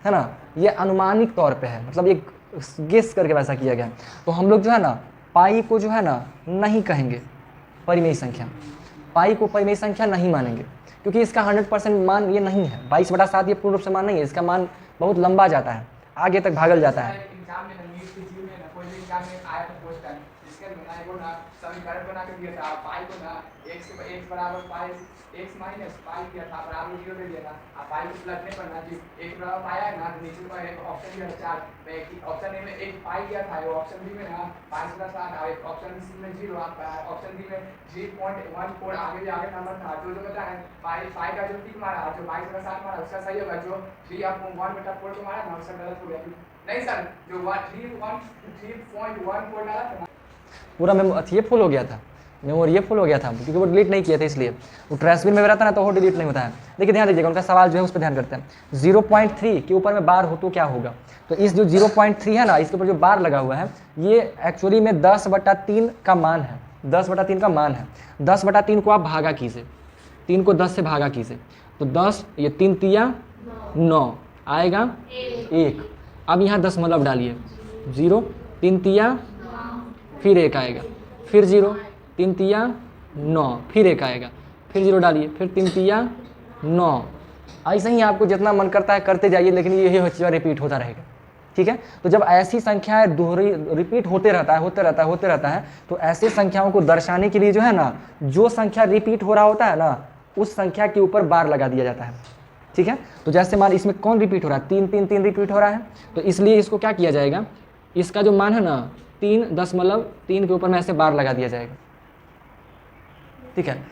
है ना। ये अनुमानिक तौर पे है, मतलब एक गेस करके वैसा किया गया है। तो हम लोग जो है ना पाई को जो है ना नहीं कहेंगे परिमेय संख्या, पाई को परिमेय संख्या नहीं मानेंगे, क्योंकि इसका 100% मान ये नहीं है। 22/7 ये पूर्ण रूप से मान नहीं है, इसका मान बहुत लंबा जाता है, आगे तक भागल जाता है। समीकरण बना के दिया था पाई को ना x बराबर पाई x माइनस पाई दिया था, बराबर 0 दे दिया था। अब पाई को पलटने पर ना जी x बराबर पाया है ना, नीचे पर एक ऑप्शन दिया था 4 में, ऑप्शन ए में एक पाई दिया था, वो ऑप्शन बी में ना 5/7 और ऑप्शन सी में 0, ऑप्शन डी में 0.14 आगे भी आगे नंबर था। जो बता है पाई का जो टिक मारा, जो 22/7 मारा उसका सही होगा, जो 3/1/4 को मारा ना उसका गलत हो गया। नहीं सर, जो 3.14 डाला था पूरा ये फुल हो गया था, मेमोरी ये फुल हो गया था, क्योंकि वो डिलीट नहीं किए थे, इसलिए वो ट्रेसबिन में रहता ना तो वो डिलीट नहीं होता है। देखिए ध्यान दीजिएगा, उनका सवाल जो है उस पर ध्यान करते हैं। 0.3 के ऊपर में बार हो तो क्या होगा, तो इस जो 0.3 है ना, इसके ऊपर जो बार लगा हुआ है ये एक्चुअली में 10/3 का मान है, 10/3 का मान है। 10/3 को आप भागा कीजिए, 3 को 10 से भागा कीजिए, तो 10 ये 3 तिया 9 आएगा 1। अब यहाँ दशमलव डालिए, 0 3 तिया फिर 1 आएगा, फिर 0 3 तिया 9 फिर 1 आएगा, फिर 0 डालिए, फिर 3 तिया 9। ऐसे ही आपको जितना मन करता है करते जाइए, लेकिन यही चीज़ रिपीट होता रहेगा। ठीक है, तो जब ऐसी संख्याएं दोहरी रिपीट होते रहता है, तो ऐसे संख्याओं को दर्शाने के लिए जो है ना, जो संख्या रिपीट हो रहा होता है ना, उस संख्या के ऊपर बार लगा दिया जाता है। ठीक है, तो जैसे मान इसमें कौन रिपीट हो रहा है, 3 3 3 रिपीट हो रहा है, तो इसलिए इसको क्या किया जाएगा, इसका जो मान है ना 3.3 के ऊपर में ऐसे बार लगा दिया जाएगा। ठीक है,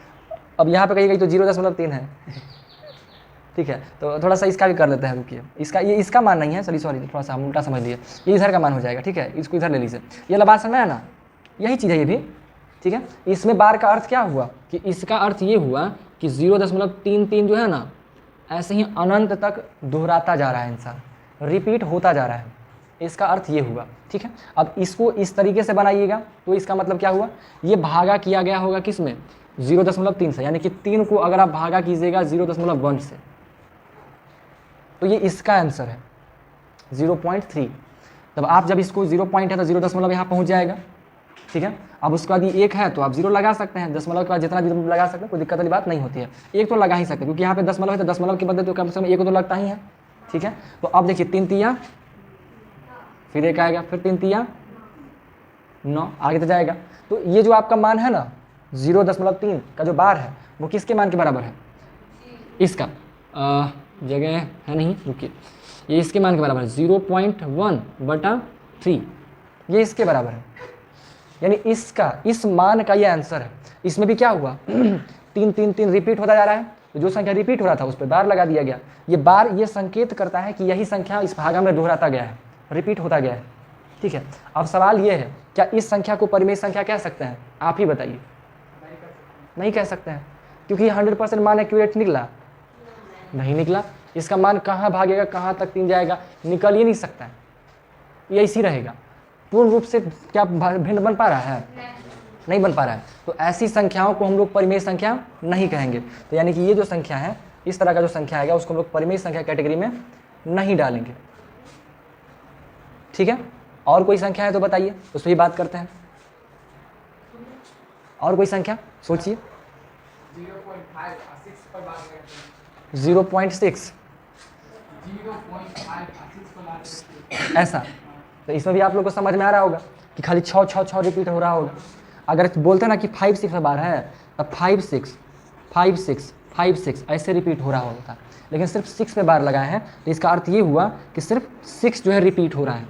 अब यहाँ पे कहीं तो 0.3 है ठीक है, तो थोड़ा सा इसका भी कर लेते हैं, रुकिए। इसका ये इसका मान नहीं है, सॉरी थोड़ा सा हम उल्टा समझ लिए, ये इधर का मान हो जाएगा। ठीक है, इसको इधर ले लीजिए, ये वाला बात समझ में है ना, यही चीज़ है ये भी। ठीक है, इसमें बार का अर्थ क्या हुआ कि इसका अर्थ ये हुआ कि 0.33 जो है ना ऐसे ही अनंत तक दोहराता जा रहा है, इंसान रिपीट होता जा रहा है, इसका अर्थ ये हुआ। ठीक है, अब इसको इस तरीके से बनाइएगा तो इसका मतलब क्या हुआ, ये भागा किया गया होगा किस में, 0.3 से, यानी कि 3 को अगर आप भागा कीजिएगा 0.1 से, तो ये इसका आंसर है 0.3। तब आप जब इसको 0 पॉइंट है तो 0 यहाँ पहुँच जाएगा। ठीक है, अब उसके बाद ये 1 है तो आप 0 लगा सकते हैं, दशमलव के बाद जितना भी लगा सकते हैं, कोई दिक्कत वाली बात नहीं होती है। 1 तो लगा ही सकते हैं, क्योंकि यहाँ पे दशमलव है तो दशमलव के बदले तो कम से कम 1 तो लगता ही है। ठीक है, तो अब देखिए 3 तिया फिर 1 आएगा, फिर 3 तिया 9 आगे तो जाएगा। तो ये जो आपका मान है ना 0.3 का जो बार है वो किसके मान के बराबर है, इसका जगह है नहीं, रुकिए, ये इसके मान के बराबर है 0.1/3, ये इसके बराबर है, यानी इसका इस मान का ये आंसर है। इसमें भी क्या हुआ 3 3 3 रिपीट होता जा रहा है, तो जो संख्या रिपीट हो रहा था उस पर बार लगा दिया गया। ये बार ये संकेत करता है कि यही संख्या इस भागा में दोहराता गया है, रिपीट होता गया है। ठीक है, अब सवाल ये है क्या इस संख्या को परिमेय संख्या कह सकते हैं? आप ही बताइए। नहीं कर सकते। नहीं कह सकते हैं, क्योंकि 100% मान एक्यूरेट निकला नहीं निकला। इसका मान कहाँ भागेगा, कहाँ तक 3 जाएगा, निकल ही नहीं सकता है, ये इसी रहेगा। पूर्ण रूप से क्या भिन्न बन पा रहा है? नहीं बन पा रहा है। तो ऐसी संख्याओं को हम लोग परिमेय संख्या नहीं कहेंगे। तो यानी कि ये जो संख्या है, इस तरह का जो संख्या आएगा उसको हम लोग परिमेय संख्या कैटेगरी में नहीं डालेंगे। ठीक है, और कोई संख्या है तो बताइए, उस पर ही बात करते हैं। और कोई संख्या सोचिए। 0.5 6 पर बात करते 0.6 0.5 6 पर बात करते ऐसा। तो इसमें भी आप लोग को समझ में आ रहा होगा कि खाली 6 6 6 रिपीट हो रहा होगा। अगर बोलते ना कि 5 6 बार है, तब 5 6 5 6 5 6 ऐसे रिपीट हो रहा होता, लेकिन सिर्फ 6 पे बार लगाए हैं, तो इसका अर्थ ये हुआ कि सिर्फ 6 जो है रिपीट हो रहा है।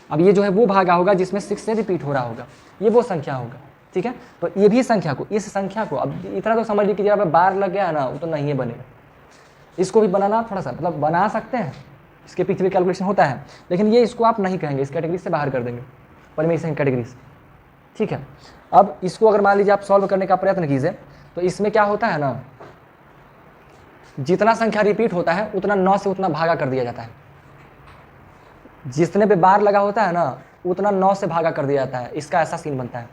अब ये जो है वो भागा होगा जिसमें 6 से रिपीट हो रहा होगा, ये वो संख्या होगा। ठीक है, तो ये भी संख्या को, इस संख्या को अब इतना तो समझ लीजिए कि जब बार लग गया ना, वो तो नहीं बनेगा। इसको भी बनाना थोड़ा सा, मतलब बना सकते हैं, इसके पीछे भी कैलकुलेशन होता है, लेकिन ये इसको आप नहीं कहेंगे, इस कैटेगरी से बाहर कर देंगे, परिमेय संख्या कैटेगरी से। ठीक है, अब इसको अगर मान लीजिए आप सॉल्व करने का प्रयत्न कीजिए, तो इसमें क्या होता है ना, जितना संख्या रिपीट होता है उतना 9 से उतना भागा कर दिया जाता है। जितने पे बार लगा होता है ना, उतना 9 से भागा कर दिया जाता है। इसका ऐसा सीन बनता है,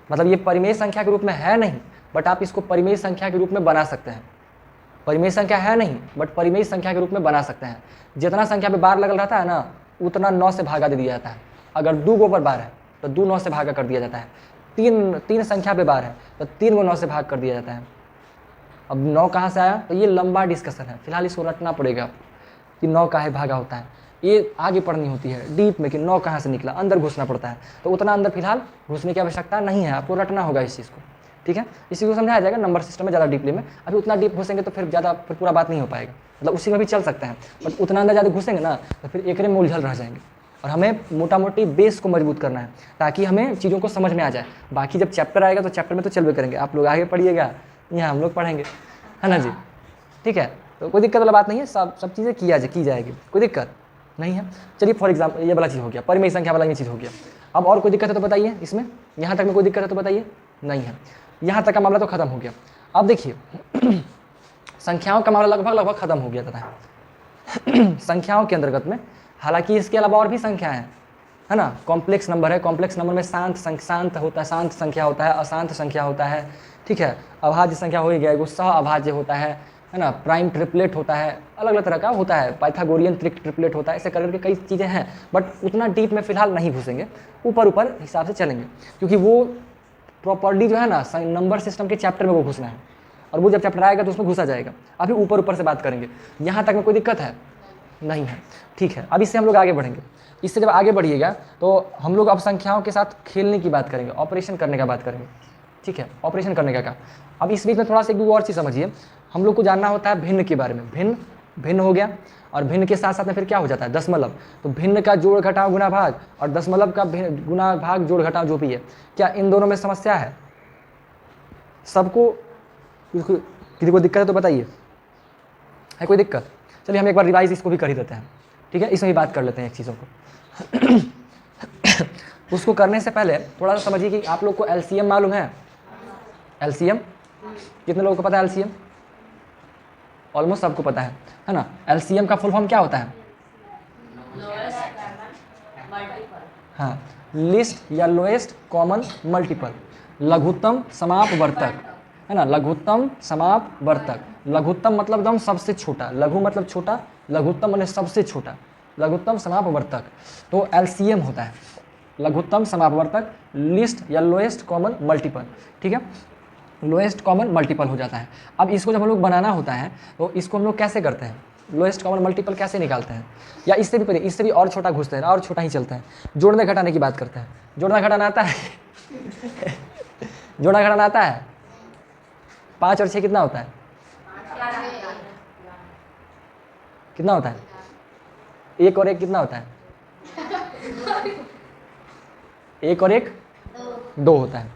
मतलब ये परिमेय संख्या के रूप में है नहीं, बट आप इसको परिमेय संख्या के रूप में बना सकते हैं। परिमेय संख्या है नहीं, बट परिमेय संख्या के रूप में बना सकते हैं। जितना संख्या पे बार लगल रहता है ना, उतना 9 से भागा दे दिया जाता है। अगर 2 गो पर बार है तो 2 9 से भागा कर दिया जाता है। 3 संख्या पे बार है तो 3 को 9 से भाग कर दिया जाता है। अब 9 कहाँ से आया, तो ये लंबा डिस्कशन है, फिलहाल इसको रटना पड़ेगा कि 9 काहे भागा होता है। ये आगे पढ़नी होती है डीप में कि 9 कहाँ से निकला, अंदर घुसना पड़ता है। तो उतना अंदर फिलहाल घुसने की आवश्यकता नहीं है, आपको रटना होगा इस चीज़ को। ठीक है, इसी को समझाया जाएगा नंबर सिस्टम में ज़्यादा डीपली में। अभी उतना डीप घुसेंगे तो फिर ज़्यादा फिर पूरा बात नहीं हो पाएगा, मतलब उसी में भी चल सकते हैं, बट उतना अंदर ज़्यादा घुसेंगे ना तो फिर एकरे में उलझल रह जाएंगे। और हमें मोटा मोटी बेस को मजबूत करना है ताकि हमें चीज़ों को समझ में आ जाए। बाकी जब चैप्टर आएगा तो चैप्टर में तो चलवे करेंगे, आप लोग आगे पढ़िएगा, यहाँ हम लोग पढ़ेंगे, है ना जी। ठीक है, तो कोई दिक्कत वाला बात नहीं है, सब चीज़ें की जाएगी, कोई दिक्कत नहीं है। चलिए फॉर एग्जाम्पल ये वाला चीज़ हो गया, परिमेय संख्या वाला ये चीज़ हो गया। अब और कोई दिक्कत है तो बताइए, इसमें यहाँ तक में कोई दिक्कत है तो बताइए। नहीं है, यहाँ तक का मामला तो खत्म हो गया। अब देखिए संख्याओं का मामला लगभग खत्म हो गया था संख्याओं के अंतर्गत में, हालांकि इसके अलावा और भी संख्या है ना। कॉम्प्लेक्स नंबर है, कॉम्प्लेक्स नंबर में शांत होता है, शांत संख्या होता है, अशांत संख्या होता है। ठीक है, अभाज्य संख्या हो ही गया, सह अभाज्य होता है ना, प्राइम ट्रिपलेट होता है, अलग अलग तरह का होता है, पाइथागोरियन ट्रिपलेट होता है, ऐसे करके कई चीज़ें हैं। बट उतना डीप में फिलहाल नहीं घुसेंगे, ऊपर हिसाब से चलेंगे, क्योंकि वो प्रॉपर्टी जो है ना नंबर सिस्टम के चैप्टर में वो घुसना है, और वो जब चैप्टर आएगा तो उसमें घुसा जाएगा। अभी ऊपर से बात करेंगे। यहाँ तक में कोई दिक्कत है? नहीं है। ठीक है, अब इससे हम लोग आगे बढ़ेंगे। इससे जब आगे बढ़िएगा तो हम लोग अब संख्याओं के साथ खेलने की बात करेंगे, ऑपरेशन करने का बात करेंगे। ठीक है, ऑपरेशन करने का काम। अब इस बीच में थोड़ा सा एक और चीज़ समझिए, हम लोग को जानना होता है भिन्न के बारे में। भिन्न हो गया, और भिन्न के साथ साथ में फिर क्या हो जाता है, दशमलव। तो भिन्न का जोड़ घटाव गुना भाग और दशमलव का गुना भाग जोड़ घटाव जो भी है, क्या इन दोनों में समस्या है? सबको किसी को दिक्कत है तो बताइए, है कोई दिक्कत? चलिए हम एक बार रिवाइज इसको भी कर ही देते हैं। ठीक है, इसमें भी बात कर लेते हैं एक चीज़ों को उसको करने से पहले थोड़ा सा समझिए कि आप लोग को एलसीएम मालूम है? एलसीएम कितने लोगों को पता है? एलसीएम ऑलमोस्ट सबको पता है ना। एलसीएम का फुल फॉर्म क्या होता है? हाँ, लिस्ट या लोएस्ट कॉमन मल्टीपल, लघुत्तम समापवर्तक, है ना। लघुत्तम समापवर्तक, लघुत्तम मतलब एकदम सबसे छोटा, लघु मतलब छोटा, लघुत्तम मतलब सबसे छोटा, लघुत्तम समापवर्तक। तो एलसीएम होता है लघुत्तम समापवर्तक, लिस्ट या लोएस्ट कॉमन मल्टीपल। ठीक है, लोएस्ट कॉमन मल्टीपल हो जाता है। अब इसको जब हम लोग बनाना होता है तो इसको हम लोग कैसे करते हैं, लोएस्ट कॉमन मल्टीपल कैसे निकालते हैं, या इससे भी और छोटा घुसते हैं और छोटा ही चलते हैं। जोड़ने घटाने की बात करते हैं। जोड़ना घटाना आता है जोड़ना घटाना आता है? 5 और 6 कितना होता है? कितना होता है? 1 और 1 कितना होता है? 1 और 1 2 होता है।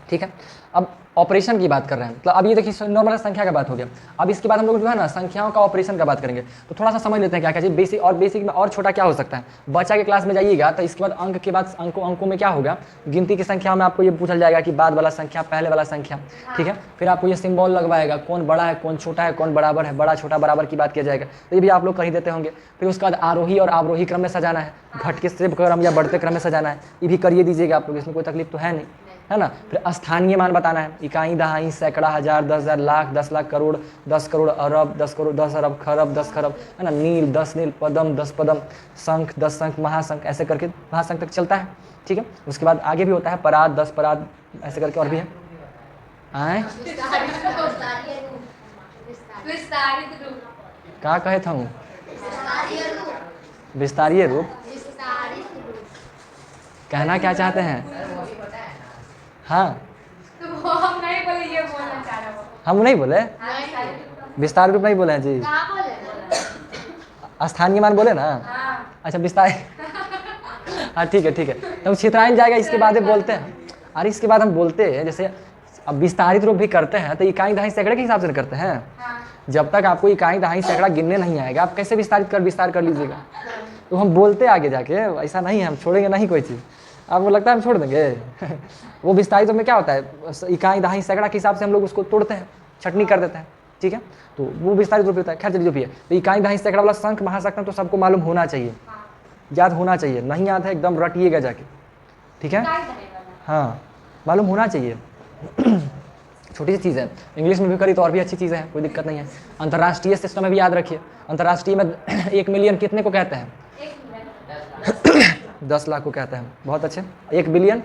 ठीक है, अब ऑपरेशन की बात कर रहे हैं, मतलब अब ये देखिए नॉर्मल संख्या का बात हो गया। अब इसके बाद हम लोग जो है ना संख्याओं का ऑपरेशन का बात करेंगे, तो थोड़ा सा समझ लेते हैं क्या क्या चीज़ बेसिक, और बेसिक में और छोटा क्या हो सकता है। बच्चा के क्लास में जाइएगा तो इसके बाद अंक के बाद अंकों में क्या होगा, गिनती की संख्या में आपको ये पूछा जाएगा कि बाद वाला संख्या पहले वाला संख्या, ठीक है। फिर आपको ये सिंबल लगवाएगा, कौन बड़ा है कौन छोटा है कौन बराबर है, बड़ा छोटा बराबर की बात किया जाएगा, तो ये भी आप लोग कर ही देते होंगे। फिर उसके बाद आरोही और अवरोही क्रम में सजाना है, घटके से क्रम या बढ़ते क्रम में सजाना है, ये भी करिए दीजिएगा आप लोग, इसमें कोई तकलीफ तो है नहीं, है ना। फिर स्थानीय मान बताना है, इकाई दहाई सैकड़ा हजार 10,000 लाख 10 लाख करोड़ 10 करोड़ अरब 10 करोड़ 10 अरब खरब 10 खरब, है ना। नील 10 नील, पदम 10 पदम, शंख 10 शंख, महाशंख, ऐसे करके महाशंख तक चलता है, ठीक है। उसके बाद आगे भी होता है पराद 10 पराद, ऐसे करके और भी है। आए विस्तारित रूप, कहाँ कहे था हूँ, विस्तारीय रूप, कहना क्या चाहते हैं। हाँ तो वो हम नहीं बोले, ये बोलना चाह रहा हूँ। हम नहीं बोले, विस्तार रूप नहीं बोले हैं जी, कहाँ बोले? स्थानीय मान बोले ना। हाँ। अच्छा विस्तार हाँ ठीक है ठीक है, तो छितराइन जाएगा इसके बाद बोलते हैं। अरे इसके बाद हम बोलते हैं जैसे अब विस्तारित रूप भी करते हैं तो इकाई दहाई सैकड़े के हिसाब से करते हैं। हाँ। जब तक आपको इकाई दहाई सैकड़ा गिनने नहीं आएगा आप कैसे विस्तार कर लीजिएगा। तो हम बोलते आगे जाके, ऐसा नहीं है हम छोड़ेंगे नहीं कोई चीज़, आपको लगता है हम छोड़ देंगे वो विस्तारित में क्या होता है, इकाई दहाई सैकड़ा के हिसाब से हम लोग उसको तोड़ते हैं, छटनी कर देते हैं, ठीक है। तो वो विस्तारित रूप होता है। खैर चलिए जो भी है, तो इकाई दहाई सैकड़ा वाला शंख महाशंख तो सबको मालूम होना चाहिए, याद होना चाहिए, नहीं याद है एकदम रटिएगा जाके, ठीक है। हाँ मालूम होना चाहिए छोटी सी चीज़ है, इंग्लिश में भी करी तो और भी अच्छी चीज़ है, कोई दिक्कत नहीं है। अंतर्राष्ट्रीय सिस्टम में भी याद रखिए, अंतर्राष्ट्रीय में 1 मिलियन कितने को कहते हैं 10 लाख को कहते हैं, बहुत अच्छे। 1 बिलियन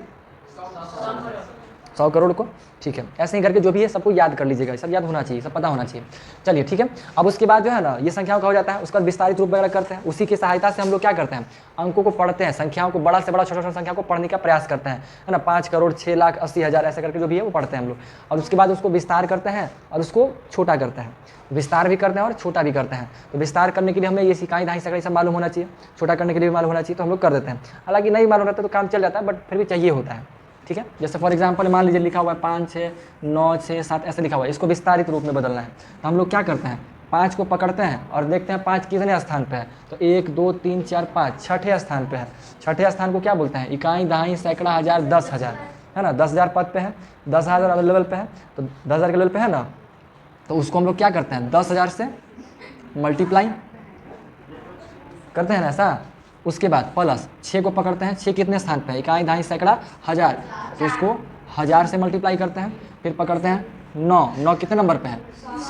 100 करोड़ को, ठीक है। ऐसे ही करके जो भी है सबको याद कर लीजिएगा, सब याद होना चाहिए, सब पता होना चाहिए। चलिए ठीक है। अब उसके बाद जो है ना ये संख्याओं का हो जाता है, उसका विस्तारित रूप वगैरह करते हैं, उसी की सहायता से हम लोग क्या करते हैं, अंकों को पढ़ते हैं, संख्याओं को बड़ा से बड़ा छोटा छोटा संख्या को पढ़ने का प्रयास करते हैं, है ना। 5 करोड़ 6 लाख 80,000 ऐसे करके जो भी है वो पढ़ते हैं हम लोग, और उसके बाद उसको विस्तार करते हैं और उसको छोटा करते हैं, विस्तार भी करते हैं और छोटा भी करते हैं। तो विस्तार करने के लिए हमें ये इकाई दहाई सैकड़ा सब मालूम होना चाहिए, छोटा करने के लिए भी मालूम होना चाहिए, तो हम लोग कर देते हैं। हालांकि नहीं मालूम रहता तो काम चल जाता है, बट फिर भी चाहिए होता है, ठीक है। जैसे फॉर एग्जांपल मान लीजिए लिखा हुआ है 5 6 9 6 7 ऐसे लिखा हुआ है, इसको विस्तारित रूप में बदलना है, तो हम लोग क्या करते हैं 5 को पकड़ते हैं और देखते हैं 5 कितने स्थान पे है, तो 1 2 3 4 5 छठे स्थान पे है। छठे स्थान को क्या बोलते हैं, इकाई दहाई सैकड़ा हजार 10,000, है ना। 10,000 पद पे है, 10,000 लेवल पे है, तो 10,000 के लेवल पे है ना, तो उसको हम लोग क्या करते हैं 10,000 से मल्टीप्लाई करते हैं ना ऐसा। उसके बाद प्लस 6 को पकड़ते हैं, 6 कितने स्थान पे है, इकाई दहाई सैकड़ा हजार, तो उसको 1000 से मल्टीप्लाई करते हैं। फिर पकड़ते हैं 9 कितने नंबर पे है,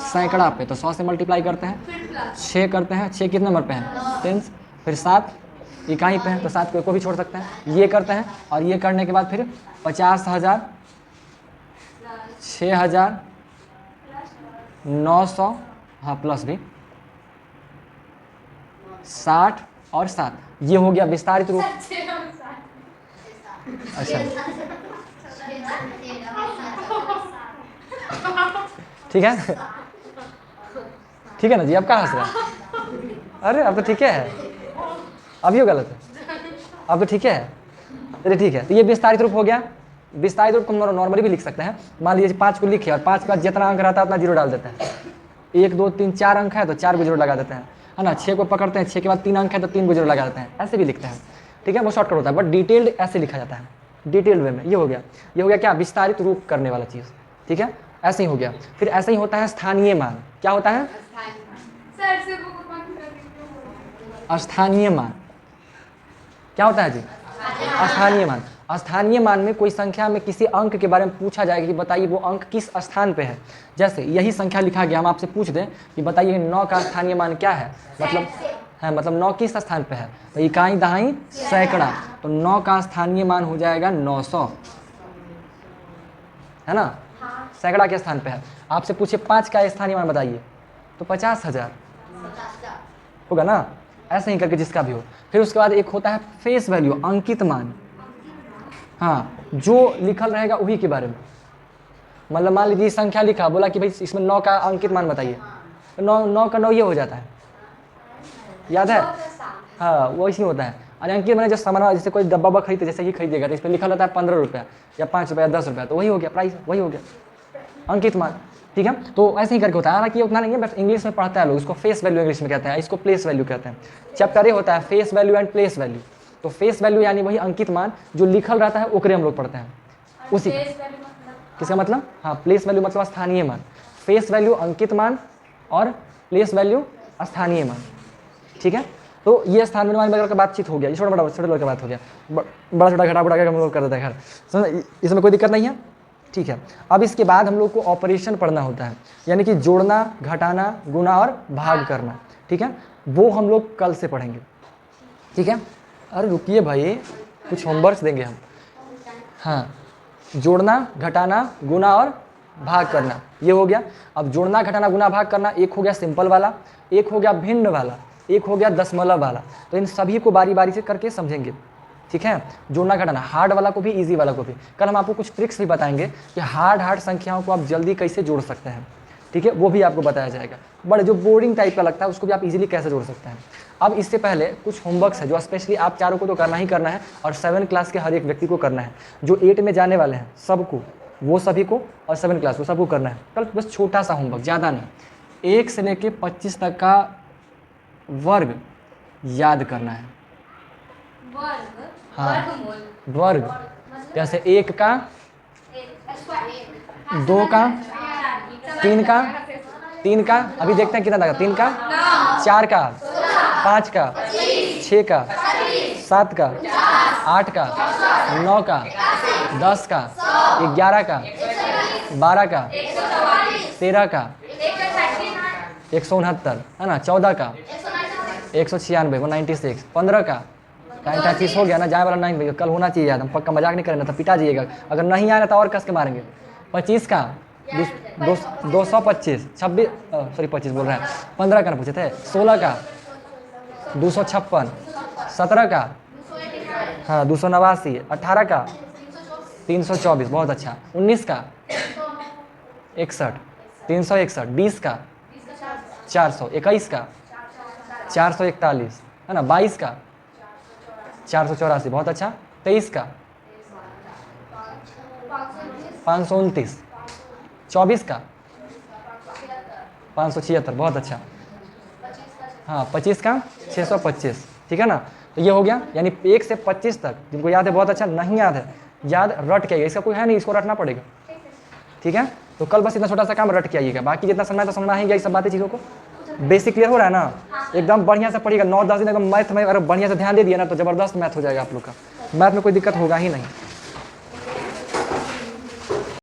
सैकड़ा पे, तो 100 से मल्टीप्लाई करते हैं। 6 करते हैं, 6 कितने नंबर पे है 10, फिर 7 इकाई पे है, तो 7 को भी छोड़ सकते हैं। ये करते हैं और ये करने के बाद फिर 50,000 6,000 900, हाँ प्लस भी 60 और 7, ये हो गया विस्तारित रूप। अच्छा ठीक है ठीक है ना जी, अब कहाँ हंस रहे हैं, अरे अब तो ठीक है, अभी हो गलत है, अब तो ठीक है। चलिए ठीक है, तो ये विस्तारित रूप हो गया। विस्तारित रूप को नॉर्मली भी लिख सकते हैं, मान लीजिए 5 को लिखे और 5 के बाद जितना अंक रहता है उतना जीरो डाल देते हैं। 1 2 3 4 अंक है तो 4 को जीरो लगा देते हैं, है ना। 6 को पकड़ते हैं, 6 के बाद 3 अंक है तो 3 को जीरो लगा देते हैं, ऐसे भी लिखते हैं, ठीक है। वो शॉर्टकट होता है, बट डिटेल्ड ऐसे लिखा जाता है, डिटेल्ड वे में। ये हो गया क्या, विस्तारित रूप करने वाला चीज़, ठीक है। ऐसे ही हो गया। फिर ऐसे ही होता है स्थानीय मान। क्या होता है स्थानीय मान, क्या होता है जी स्थानीय मान। स्थानीय मान में कोई संख्या में किसी अंक के बारे में पूछा जाएगा कि बताइए वो अंक किस स्थान पे है। जैसे यही संख्या लिखा गया, हम आपसे पूछ दें कि बताइए 9 का स्थानीय मान क्या है, मतलब है मतलब 9 किस स्थान पे है, तो इकाई दहाई सैकड़ा, तो 9 का स्थानीय मान हो जाएगा 900, है ना। सैकड़ा के स्थान पे है। आपसे पूछे 5 का स्थानीय मान बताइए, तो 50,000 होगा ना। ऐसे ही करके जिसका भी हो। फिर उसके बाद एक होता है फेस वैल्यू, अंकित मान, हाँ जो लिखल रहेगा वही के बारे में। मतलब मान लीजिए संख्या लिखा, बोला कि भाई इसमें 9 का अंकित मान बताइए, तो 9 का 9 ये हो जाता है, याद है। हाँ वो ऐसे ही होता है। और अंकित मैंने जो सामान, जैसे कोई डब्बा खरीदते, जैसे ही खरीदेगा तो इस पर लिखा रहता है 15 रुपया या 5 रुपया 10 रुपया, तो वही हो गया प्राइस, वही हो गया। अंकित मान, ठीक है। तो ऐसे ही करके होता है, हालांकि उतना नहीं है, बट इंग्लिश में पढ़ता है लोग, इसको फेस वैल्यू इंग्लिश में कहते हैं, इसको प्लेस वैल्यू कहते हैं। चैप्टर ए होता है face value and place value. तो फेस वैल्यू यानी वही अंकित मान जो लिखल रहता है, ओकरे हम लोग पढ़ते हैं उसी का। किसका मतलब? हाँ, प्लेस वैल्यू मतलब स्थानीय मान, फेस वैल्यू अंकित मान और प्लेस वैल्यू स्थानीय मान, ठीक है। तो ये स्थानीय मान वगैरह का बातचीत हो गया, ये छोटा बड़ा का बात हो गया, बड़ा छोटा घटा बढ़ा के हम लोग कर देते हैं। खैर समझ, इसमें कोई दिक्कत नहीं है, ठीक है। अब इसके बाद हम लोग को ऑपरेशन पढ़ना होता है, यानी कि जोड़ना, घटाना, गुना और भाग करना, ठीक है। वो हम लोग कल से पढ़ेंगे, ठीक है। अरे रुकिए भाई, कुछ होमवर्क देंगे हम। हाँ, जोड़ना, घटाना, गुना और भाग करना, ये हो गया। अब जोड़ना, घटाना, गुना, भाग करना, एक हो गया सिंपल वाला, एक हो गया भिन्न वाला, एक हो गया दशमलव वाला। तो इन सभी को बारी बारी से करके समझेंगे, ठीक है। जोड़ना घटाना, हार्ड वाला को भी, इजी वाला को भी। कल हम आपको कुछ ट्रिक्स भी बताएंगे कि हार्ड संख्याओं को आप जल्दी कैसे जोड़ सकते हैं, ठीक है, वो भी आपको बताया जाएगा। बड़े जो बोरिंग टाइप का लगता है उसको भी आप इजीली कैसे जोड़ सकते हैं। अब इससे पहले कुछ होमवर्क्स है जो स्पेशली आप चारों को तो करना ही करना है, और 7 क्लास के हर एक व्यक्ति को करना है। जो 8 में जाने वाले हैं सबको, वो सभी को, और 7 क्लास को सबको करना है। कल बस छोटा सा होमवर्क, ज़्यादा नहीं, 1 से लेके 25 तक का वर्ग याद करना है। हाँ, वर्ग, जैसे 1 का, 2 का, 3 का, अभी देखते हैं कितना था, 3 का, 4 का, 5 का, 6 का, 7 का, 8 का, 9 का, 10 का, 11 का, 12 का, 13 का, 169 है ना, 14 का, 196 196, 15 का, 35 हो गया ना, जाए वाला 9 भैया, कल होना चाहिए याद, हम पक्का मजाक नहीं करेंगे तो पिटा जाइएगा, अगर नहीं आया तो और कस के मारेंगे। 25 का, 225, 26 सॉरी 25 बोल रहे हैं, 15 का ना पूछे थे, 16 का, 256, 17 का, हाँ 289, 18 का, 324, बहुत अच्छा, 19 का, 61, 361, 20 का, 400, 21 का, 441 है ना, 22 का, 484, बहुत अच्छा, 23 का, 529, 24 का, 576, बहुत अच्छा, हाँ 25 का, 625, ठीक है ना। तो ये हो गया, यानी 1 से 25 तक जिनको याद है बहुत अच्छा, नहीं याद है याद रट के आइएगा, इसका कोई है नहीं, इसको रटना पड़ेगा, ठीक है। तो कल बस इतना छोटा सा काम रट के आइएगा, बाकी जितना समझना है तो समझना ही गया, सब बातें चीज़ों को बेसिक क्लियर हो रहा है ना, एकदम बढ़िया से पढ़िएगा। 9-10 दिन एकदम मैथ में अगर बढ़िया से ध्यान दे दिया ना तो जबरदस्त मैथ हो जाएगा आप लोग का, मैथ में कोई दिक्कत होगा ही नहीं।